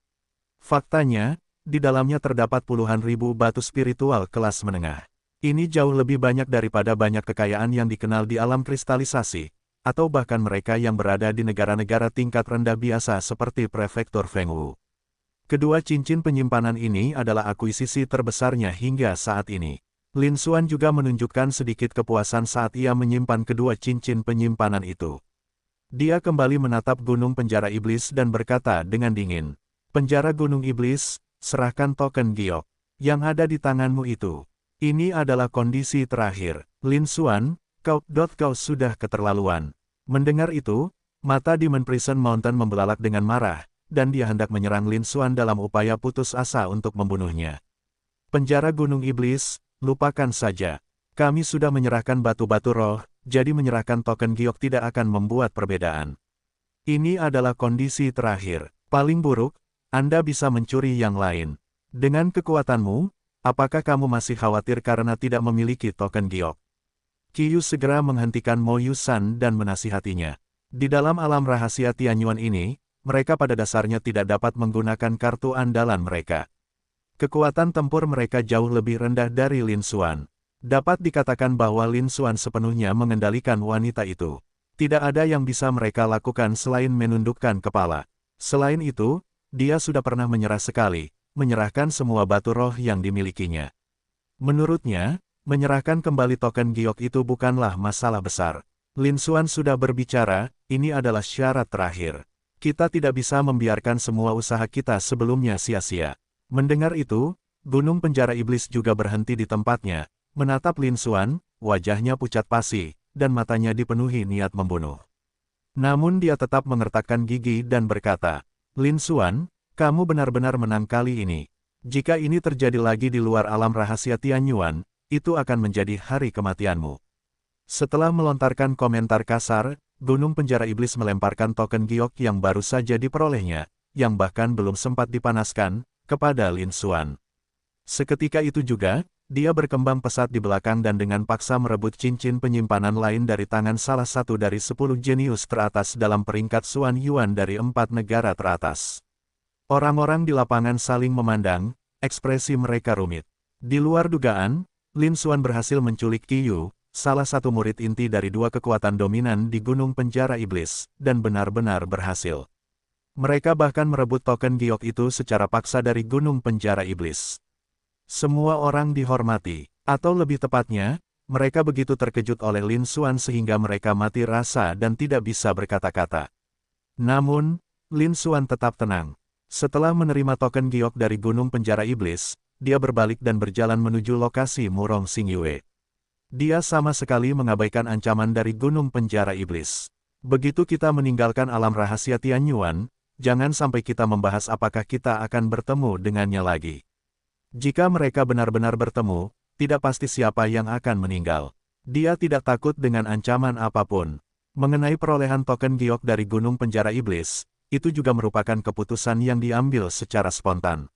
Faktanya, di dalamnya terdapat puluhan ribu batu spiritual kelas menengah. Ini jauh lebih banyak daripada banyak kekayaan yang dikenal di alam kristalisasi, atau bahkan mereka yang berada di negara-negara tingkat rendah biasa seperti Prefektur Fengwu. Kedua cincin penyimpanan ini adalah akuisisi terbesarnya hingga saat ini. Lin Xuan juga menunjukkan sedikit kepuasan saat ia menyimpan kedua cincin penyimpanan itu. Dia kembali menatap Gunung Penjara Iblis dan berkata dengan dingin, "Penjara Gunung Iblis, serahkan token giok yang ada di tanganmu itu. Ini adalah kondisi terakhir. Lin Xuan, kau sudah keterlaluan." Mendengar itu, mata Demon Prison Mountain membelalak dengan marah, dan dia hendak menyerang Lin Xuan dalam upaya putus asa untuk membunuhnya. "Penjara Gunung Iblis, lupakan saja. Kami sudah menyerahkan batu-batu roh, jadi menyerahkan token giok tidak akan membuat perbedaan. Ini adalah kondisi terakhir. Paling buruk, Anda bisa mencuri yang lain. Dengan kekuatanmu, apakah kamu masih khawatir karena tidak memiliki token giok?" Qiyu segera menghentikan Mo Yusan dan menasihatinya. Di dalam alam rahasia Tianyuan ini, mereka pada dasarnya tidak dapat menggunakan kartu andalan mereka. Kekuatan tempur mereka jauh lebih rendah dari Lin Xuan. Dapat dikatakan bahwa Lin Xuan sepenuhnya mengendalikan wanita itu. Tidak ada yang bisa mereka lakukan selain menundukkan kepala. Selain itu, dia sudah pernah menyerah sekali, menyerahkan semua batu roh yang dimilikinya. Menurutnya, menyerahkan kembali token giok itu bukanlah masalah besar. Lin Xuan sudah berbicara, ini adalah syarat terakhir. Kita tidak bisa membiarkan semua usaha kita sebelumnya sia-sia. Mendengar itu, Gunung Penjara Iblis juga berhenti di tempatnya, menatap Lin Xuan, wajahnya pucat pasi, dan matanya dipenuhi niat membunuh. Namun dia tetap mengertakkan gigi dan berkata, "Lin Xuan, kamu benar-benar menang kali ini. Jika ini terjadi lagi di luar alam rahasia Tianyuan, itu akan menjadi hari kematianmu." Setelah melontarkan komentar kasar, Gunung Penjara Iblis melemparkan token giok yang baru saja diperolehnya, yang bahkan belum sempat dipanaskan, kepada Lin Xuan. Seketika itu juga, dia berkembang pesat di belakang dan dengan paksa merebut cincin penyimpanan lain dari tangan salah satu dari 10 jenius teratas dalam peringkat Xuan Yuan dari 4 negara teratas. Orang-orang di lapangan saling memandang, ekspresi mereka rumit. Di luar dugaan, Lin Xuan berhasil menculik Qiyu, salah satu murid inti dari dua kekuatan dominan di Gunung Penjara Iblis, dan benar-benar berhasil. Mereka bahkan merebut token giok itu secara paksa dari Gunung Penjara Iblis. Semua orang dihormati, atau lebih tepatnya, Mereka begitu terkejut oleh Lin Xuan sehingga mereka mati rasa dan tidak bisa berkata-kata. Namun, Lin Xuan tetap tenang. Setelah menerima token giok dari Gunung Penjara Iblis, dia berbalik dan berjalan menuju lokasi Murong Xingyue. Dia sama sekali mengabaikan ancaman dari Gunung Penjara Iblis. Begitu kita meninggalkan alam rahasia Tianyuan, jangan sampai kita membahas apakah kita akan bertemu dengannya lagi. Jika mereka benar-benar bertemu, tidak pasti siapa yang akan meninggal. Dia tidak takut dengan ancaman apapun. Mengenai perolehan token giok dari Gunung Penjara Iblis, itu juga merupakan keputusan yang diambil secara spontan.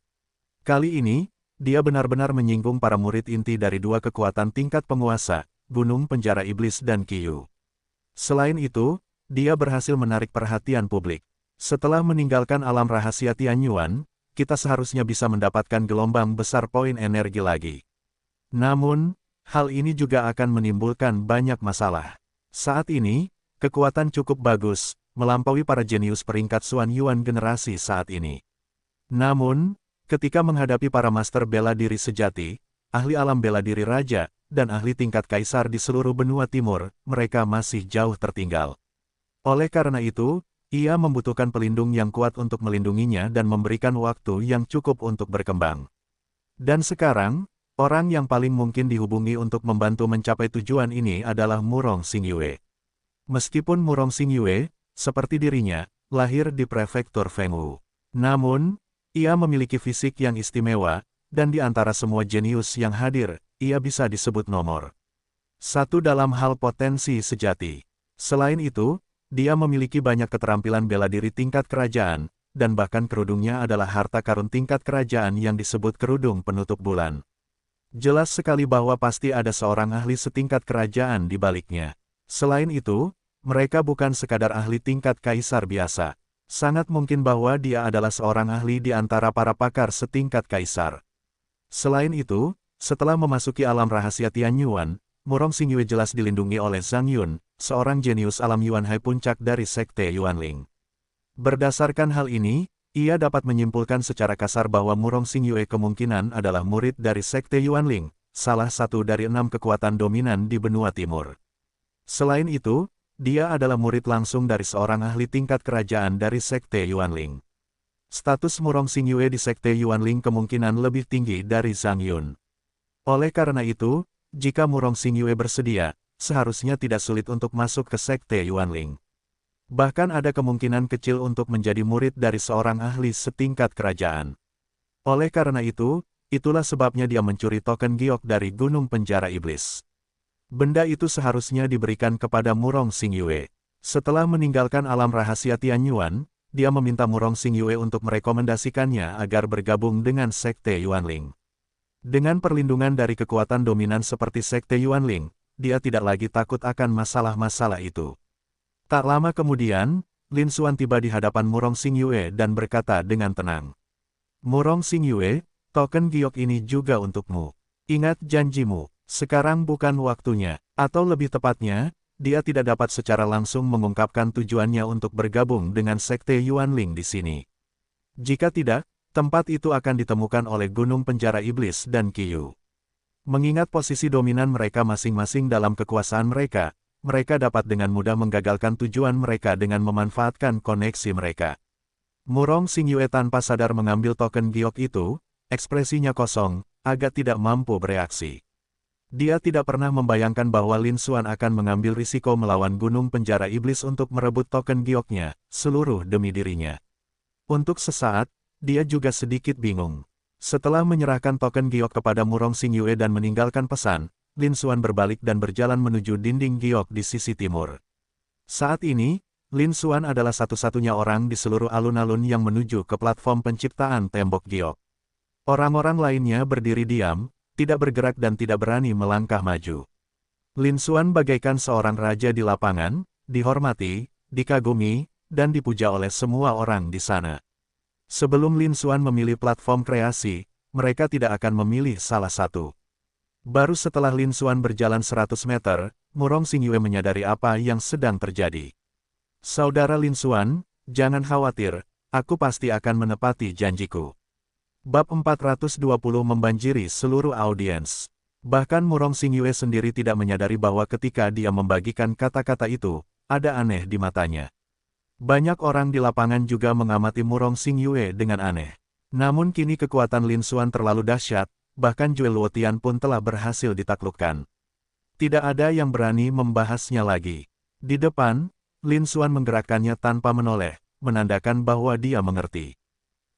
Kali ini, dia benar-benar menyinggung para murid inti dari dua kekuatan tingkat penguasa, Gunung Penjara Iblis dan Qiyu. Selain itu, dia berhasil menarik perhatian publik. Setelah meninggalkan alam rahasia Tianyuan, kita seharusnya bisa mendapatkan gelombang besar poin energi lagi. Namun, hal ini juga akan menimbulkan banyak masalah. Saat ini, kekuatan cukup bagus, melampaui para jenius peringkat Xuan Yuan generasi saat ini. Namun, ketika menghadapi para master bela diri sejati, ahli alam bela diri raja, dan ahli tingkat kaisar di seluruh benua timur, mereka masih jauh tertinggal. Oleh karena itu, ia membutuhkan pelindung yang kuat untuk melindunginya dan memberikan waktu yang cukup untuk berkembang. Dan sekarang, orang yang paling mungkin dihubungi untuk membantu mencapai tujuan ini adalah Murong Xingyue. Meskipun Murong Xingyue, seperti dirinya, lahir di prefektur Fengwu. Namun, ia memiliki fisik yang istimewa, dan di antara semua jenius yang hadir, ia bisa disebut nomor satu dalam hal potensi sejati. Selain itu, dia memiliki banyak keterampilan bela diri tingkat kerajaan, dan bahkan kerudungnya adalah harta karun tingkat kerajaan yang disebut kerudung penutup bulan. Jelas sekali bahwa pasti ada seorang ahli setingkat kerajaan di baliknya. Selain itu, mereka bukan sekadar ahli tingkat kaisar biasa. Sangat mungkin bahwa dia adalah seorang ahli di antara para pakar setingkat kaisar. Selain itu, setelah memasuki alam rahasia Tianyuan, Murong Xingyue jelas dilindungi oleh Zhang Yun, seorang jenius alam Yuan Hai puncak dari Sekte Yuanling. Berdasarkan hal ini, ia dapat menyimpulkan secara kasar bahwa Murong Xingyue kemungkinan adalah murid dari Sekte Yuanling, salah satu dari 6 kekuatan dominan di benua timur. Selain itu, dia adalah murid langsung dari seorang ahli tingkat kerajaan dari Sekte Yuanling. Status Murong Xingyue di Sekte Yuanling kemungkinan lebih tinggi dari Zhang Yun. Oleh karena itu, jika Murong Xingyue bersedia, seharusnya tidak sulit untuk masuk ke Sekte Yuanling. Bahkan ada kemungkinan kecil untuk menjadi murid dari seorang ahli setingkat kerajaan. Oleh karena itu, itulah sebabnya dia mencuri token giok dari Gunung Penjara Iblis. Benda itu seharusnya diberikan kepada Murong Xingyue. Setelah meninggalkan alam rahasia Tianyuan, dia meminta Murong Xingyue untuk merekomendasikannya agar bergabung dengan Sekte Yuanling. Dengan perlindungan dari kekuatan dominan seperti Sekte Yuanling, dia tidak lagi takut akan masalah-masalah itu. Tak lama kemudian, Lin Xuan tiba di hadapan Murong Xingyue dan berkata dengan tenang. Murong Xingyue, token giok ini juga untukmu. Ingat janjimu, sekarang bukan waktunya, atau lebih tepatnya, dia tidak dapat secara langsung mengungkapkan tujuannya untuk bergabung dengan Sekte Yuanling di sini. Jika tidak, tempat itu akan ditemukan oleh Gunung Penjara Iblis dan Qiyu. Mengingat posisi dominan mereka masing-masing dalam kekuasaan mereka, mereka dapat dengan mudah menggagalkan tujuan mereka dengan memanfaatkan koneksi mereka. Murong Xingyue tanpa sadar mengambil token giok itu, ekspresinya kosong, agak tidak mampu bereaksi. Dia tidak pernah membayangkan bahwa Lin Xuan akan mengambil risiko melawan Gunung Penjara Iblis untuk merebut token gioknya, seluruh demi dirinya. Untuk sesaat, dia juga sedikit bingung. Setelah menyerahkan token giok kepada Murong Xingyue dan meninggalkan pesan, Lin Xuan berbalik dan berjalan menuju dinding giok di sisi timur. Saat ini, Lin Xuan adalah satu-satunya orang di seluruh alun-alun yang menuju ke platform penciptaan tembok giok. Orang-orang lainnya berdiri diam, tidak bergerak dan tidak berani melangkah maju. Lin Xuan bagaikan seorang raja di lapangan, dihormati, dikagumi, dan dipuja oleh semua orang di sana. Sebelum Lin Xuan memilih platform kreasi, mereka tidak akan memilih salah satu. Baru setelah Lin Xuan berjalan 100 meter, Murong Xingyue menyadari apa yang sedang terjadi. Saudara Lin Xuan, jangan khawatir, aku pasti akan menepati janjiku. Bab 420 membanjiri seluruh audiens. Bahkan Murong Xingyue sendiri tidak menyadari bahwa ketika dia membagikan kata-kata itu, ada aneh di matanya. Banyak orang di lapangan juga mengamati Murong Xingyue dengan aneh. Namun kini kekuatan Lin Xuan terlalu dahsyat, bahkan Jue Luotian pun telah berhasil ditaklukkan. Tidak ada yang berani membahasnya lagi. Di depan, Lin Xuan menggerakkannya tanpa menoleh, menandakan bahwa dia mengerti.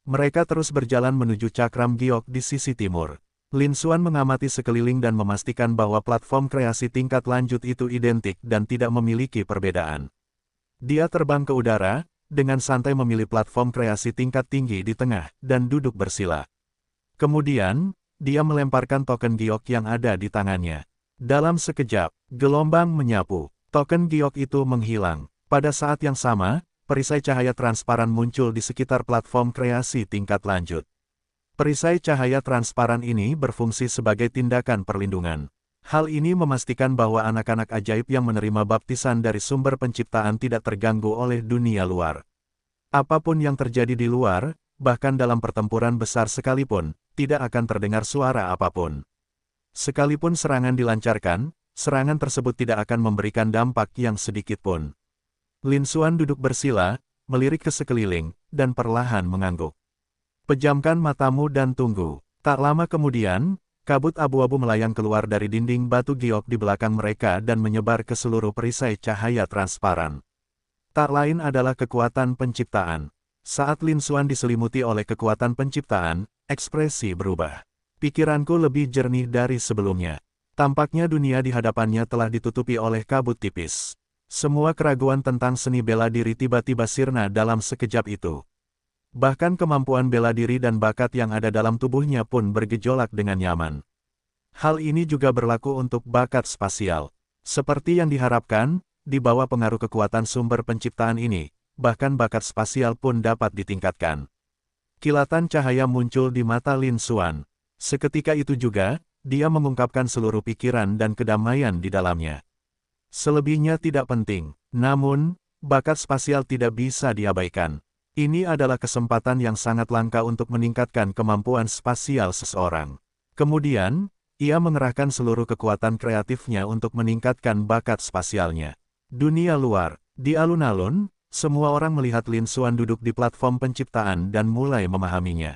Mereka terus berjalan menuju cakram giok di sisi timur. Lin Xuan mengamati sekeliling dan memastikan bahwa platform kreasi tingkat lanjut itu identik dan tidak memiliki perbedaan. Dia terbang ke udara, dengan santai memilih platform kreasi tingkat tinggi di tengah, dan duduk bersila. Kemudian, dia melemparkan token giok yang ada di tangannya. Dalam sekejap, gelombang menyapu. Token giok itu menghilang. Pada saat yang sama, perisai cahaya transparan muncul di sekitar platform kreasi tingkat lanjut. Perisai cahaya transparan ini berfungsi sebagai tindakan perlindungan. Hal ini memastikan bahwa anak-anak ajaib yang menerima baptisan dari sumber penciptaan tidak terganggu oleh dunia luar. Apapun yang terjadi di luar, bahkan dalam pertempuran besar sekalipun, tidak akan terdengar suara apapun. Sekalipun serangan dilancarkan, serangan tersebut tidak akan memberikan dampak yang sedikit pun. Lin Xuan duduk bersila, melirik ke sekeliling, dan perlahan mengangguk. Pejamkan matamu dan tunggu. Tak lama kemudian, kabut abu-abu melayang keluar dari dinding batu giok di belakang mereka dan menyebar ke seluruh perisai cahaya transparan. Tak lain adalah kekuatan penciptaan. Saat Lin Xuan diselimuti oleh kekuatan penciptaan, ekspresi berubah. Pikiranku lebih jernih dari sebelumnya. Tampaknya dunia di hadapannya telah ditutupi oleh kabut tipis. Semua keraguan tentang seni bela diri tiba-tiba sirna dalam sekejap itu. Bahkan kemampuan bela diri dan bakat yang ada dalam tubuhnya pun bergejolak dengan nyaman. Hal ini juga berlaku untuk bakat spasial. Seperti yang diharapkan, di bawah pengaruh kekuatan sumber penciptaan ini, bahkan bakat spasial pun dapat ditingkatkan. Kilatan cahaya muncul di mata Lin Xuan. Seketika itu juga, dia mengungkapkan seluruh pikiran dan kedamaian di dalamnya. Selebihnya tidak penting, namun, bakat spasial tidak bisa diabaikan. Ini adalah kesempatan yang sangat langka untuk meningkatkan kemampuan spasial seseorang. Kemudian, ia mengerahkan seluruh kekuatan kreatifnya untuk meningkatkan bakat spasialnya. Dunia luar, di alun-alun, semua orang melihat Lin Xuan duduk di platform penciptaan dan mulai memahaminya.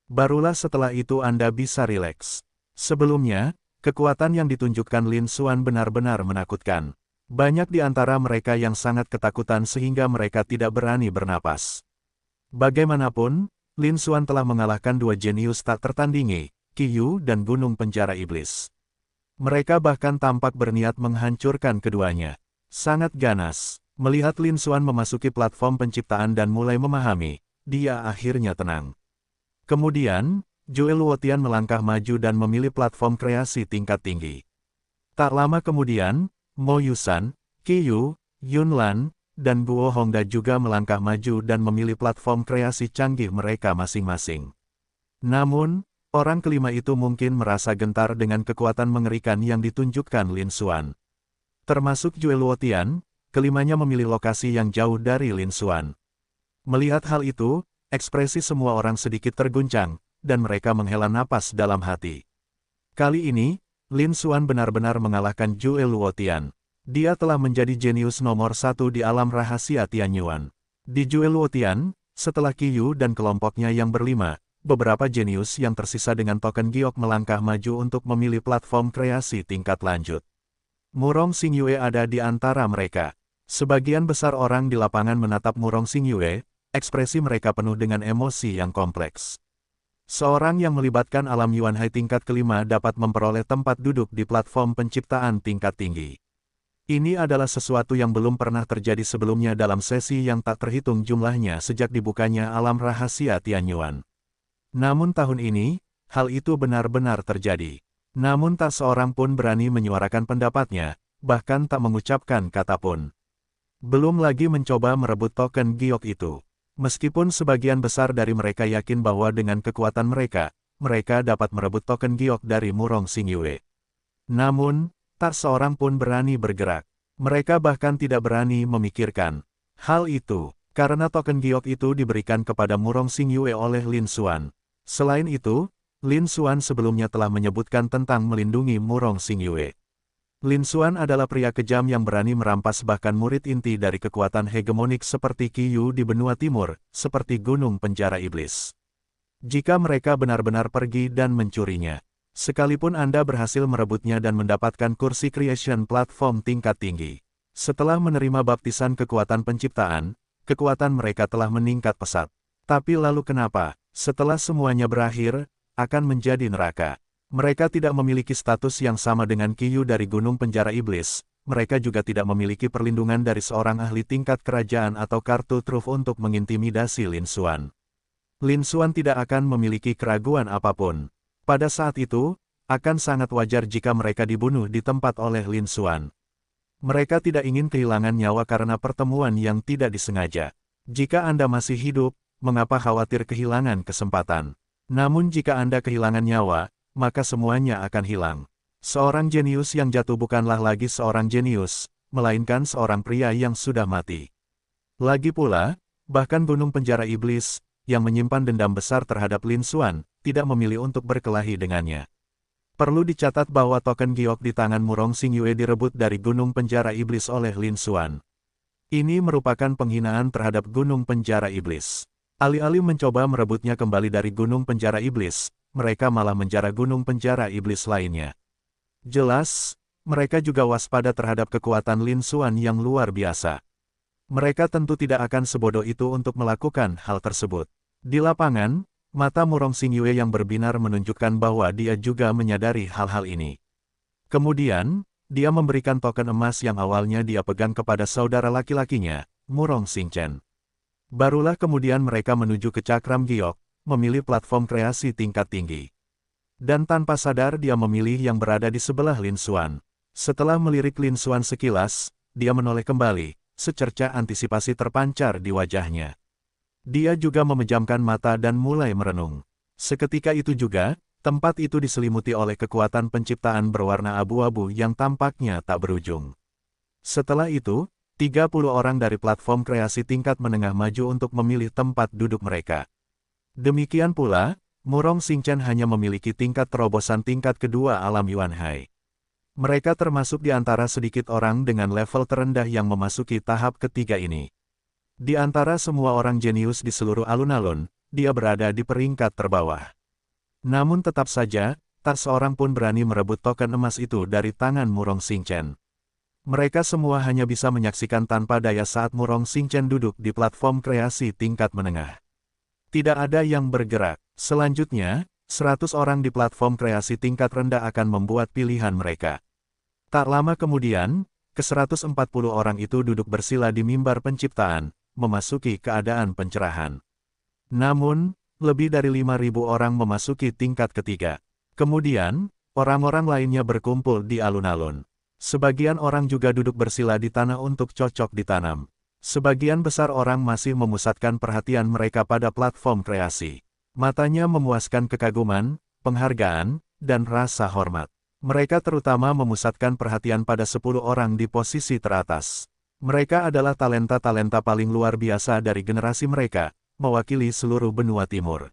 Barulah setelah itu Anda bisa rileks. Sebelumnya, kekuatan yang ditunjukkan Lin Xuan benar-benar menakutkan. Banyak di antara mereka yang sangat ketakutan sehingga mereka tidak berani bernapas. Bagaimanapun, Lin Xuan telah mengalahkan dua jenius tak tertandingi, Qi Yu dan Gunung Penjara Iblis. Mereka bahkan tampak berniat menghancurkan keduanya. Sangat ganas, melihat Lin Xuan memasuki platform penciptaan dan mulai memahami, dia akhirnya tenang. Kemudian, Jue Luotian melangkah maju dan memilih platform kreasi tingkat tinggi. Tak lama kemudian, Mo Yusan, Qi Yu, Yun Lan, dan Guo Hongda juga melangkah maju dan memilih platform kreasi canggih mereka masing-masing. Namun, orang kelima itu mungkin merasa gentar dengan kekuatan mengerikan yang ditunjukkan Lin Xuan. Termasuk Jue Luotian, kelimanya memilih lokasi yang jauh dari Lin Xuan. Melihat hal itu, ekspresi semua orang sedikit terguncang, dan mereka menghela napas dalam hati. Kali ini, Lin Xuan benar-benar mengalahkan Jue Luotian. Dia telah menjadi jenius nomor satu di alam rahasia Tianyuan. Di Jue Luotian, setelah Qi Yu dan kelompoknya yang berlima, beberapa jenius yang tersisa dengan token giok melangkah maju untuk memilih platform kreasi tingkat lanjut. Murong Xingyue ada di antara mereka. Sebagian besar orang di lapangan menatap Murong Xingyue, ekspresi mereka penuh dengan emosi yang kompleks. Seorang yang melibatkan alam Yuan Hai tingkat kelima dapat memperoleh tempat duduk di platform penciptaan tingkat tinggi. Ini adalah sesuatu yang belum pernah terjadi sebelumnya dalam sesi yang tak terhitung jumlahnya sejak dibukanya alam rahasia Tianyuan. Namun tahun ini, hal itu benar-benar terjadi. Namun tak seorang pun berani menyuarakan pendapatnya, bahkan tak mengucapkan kata pun. Belum lagi mencoba merebut token giok itu. Meskipun sebagian besar dari mereka yakin bahwa dengan kekuatan mereka, mereka dapat merebut token giok dari Murong Xingyue. Namun, tak seorang pun berani bergerak. Mereka bahkan tidak berani memikirkan hal itu, karena token giok itu diberikan kepada Murong Xingyue oleh Lin Xuan. Selain itu, Lin Xuan sebelumnya telah menyebutkan tentang melindungi Murong Xingyue. Lin Xuan adalah pria kejam yang berani merampas bahkan murid inti dari kekuatan hegemonik seperti Qi Yu di benua timur, seperti Gunung Penjara Iblis. Jika mereka benar-benar pergi dan mencurinya, sekalipun Anda berhasil merebutnya dan mendapatkan kursi creation platform tingkat tinggi. Setelah menerima baptisan kekuatan penciptaan, kekuatan mereka telah meningkat pesat. Tapi lalu kenapa, setelah semuanya berakhir, akan menjadi neraka? Mereka tidak memiliki status yang sama dengan Qi Yu dari Gunung Penjara Iblis. Mereka juga tidak memiliki perlindungan dari seorang ahli tingkat kerajaan atau kartu truf untuk mengintimidasi Lin Xuan. Lin Xuan tidak akan memiliki keraguan apapun. Pada saat itu, akan sangat wajar jika mereka dibunuh di tempat oleh Lin Xuan. Mereka tidak ingin kehilangan nyawa karena pertemuan yang tidak disengaja. Jika Anda masih hidup, mengapa khawatir kehilangan kesempatan? Namun jika Anda kehilangan nyawa, maka semuanya akan hilang. Seorang jenius yang jatuh bukanlah lagi seorang jenius, melainkan seorang pria yang sudah mati. Lagi pula, bahkan Gunung Penjara Iblis, yang menyimpan dendam besar terhadap Lin Xuan, tidak memilih untuk berkelahi dengannya. Perlu dicatat bahwa token giok di tangan Murong Xingyue direbut dari Gunung Penjara Iblis oleh Lin Xuan. Ini merupakan penghinaan terhadap Gunung Penjara Iblis. Alih-alih mencoba merebutnya kembali dari Gunung Penjara Iblis, mereka malah menjara Gunung Penjara Iblis lainnya. Jelas, mereka juga waspada terhadap kekuatan Lin Xuan yang luar biasa. Mereka tentu tidak akan sebodoh itu untuk melakukan hal tersebut. Di lapangan, mata Murong Xingyue yang berbinar menunjukkan bahwa dia juga menyadari hal-hal ini. Kemudian, dia memberikan token emas yang awalnya dia pegang kepada saudara laki-lakinya, Murong Xingchen. Barulah kemudian mereka menuju ke cakram giok, memilih platform kreasi tingkat tinggi. Dan tanpa sadar dia memilih yang berada di sebelah Lin Xuan. Setelah melirik Lin Xuan sekilas, dia menoleh kembali, secerca antisipasi terpancar di wajahnya. Dia juga memejamkan mata dan mulai merenung. Seketika itu juga, tempat itu diselimuti oleh kekuatan penciptaan berwarna abu-abu yang tampaknya tak berujung. Setelah itu, 30 orang dari platform kreasi tingkat menengah maju untuk memilih tempat duduk mereka. Demikian pula, Murong Xingchen hanya memiliki tingkat terobosan tingkat kedua alam Yuan Hai. Mereka termasuk di antara sedikit orang dengan level terendah yang memasuki tahap ketiga ini. Di antara semua orang jenius di seluruh alun-alun, dia berada di peringkat terbawah. Namun tetap saja, tak seorang pun berani merebut token emas itu dari tangan Murong Xingchen. Mereka semua hanya bisa menyaksikan tanpa daya saat Murong Xingchen duduk di platform kreasi tingkat menengah. Tidak ada yang bergerak. Selanjutnya, 100 orang di platform kreasi tingkat rendah akan membuat pilihan mereka. Tak lama kemudian, ke-140 orang itu duduk bersila di mimbar penciptaan, memasuki keadaan pencerahan. Namun, lebih dari 5.000 orang memasuki tingkat ketiga. Kemudian, orang-orang lainnya berkumpul di alun-alun. Sebagian orang juga duduk bersila di tanah untuk cocok ditanam. Sebagian besar orang masih memusatkan perhatian mereka pada platform kreasi. Matanya memuaskan kekaguman, penghargaan, dan rasa hormat. Mereka terutama memusatkan perhatian pada 10 orang di posisi teratas. Mereka adalah talenta-talenta paling luar biasa dari generasi mereka, mewakili seluruh benua timur.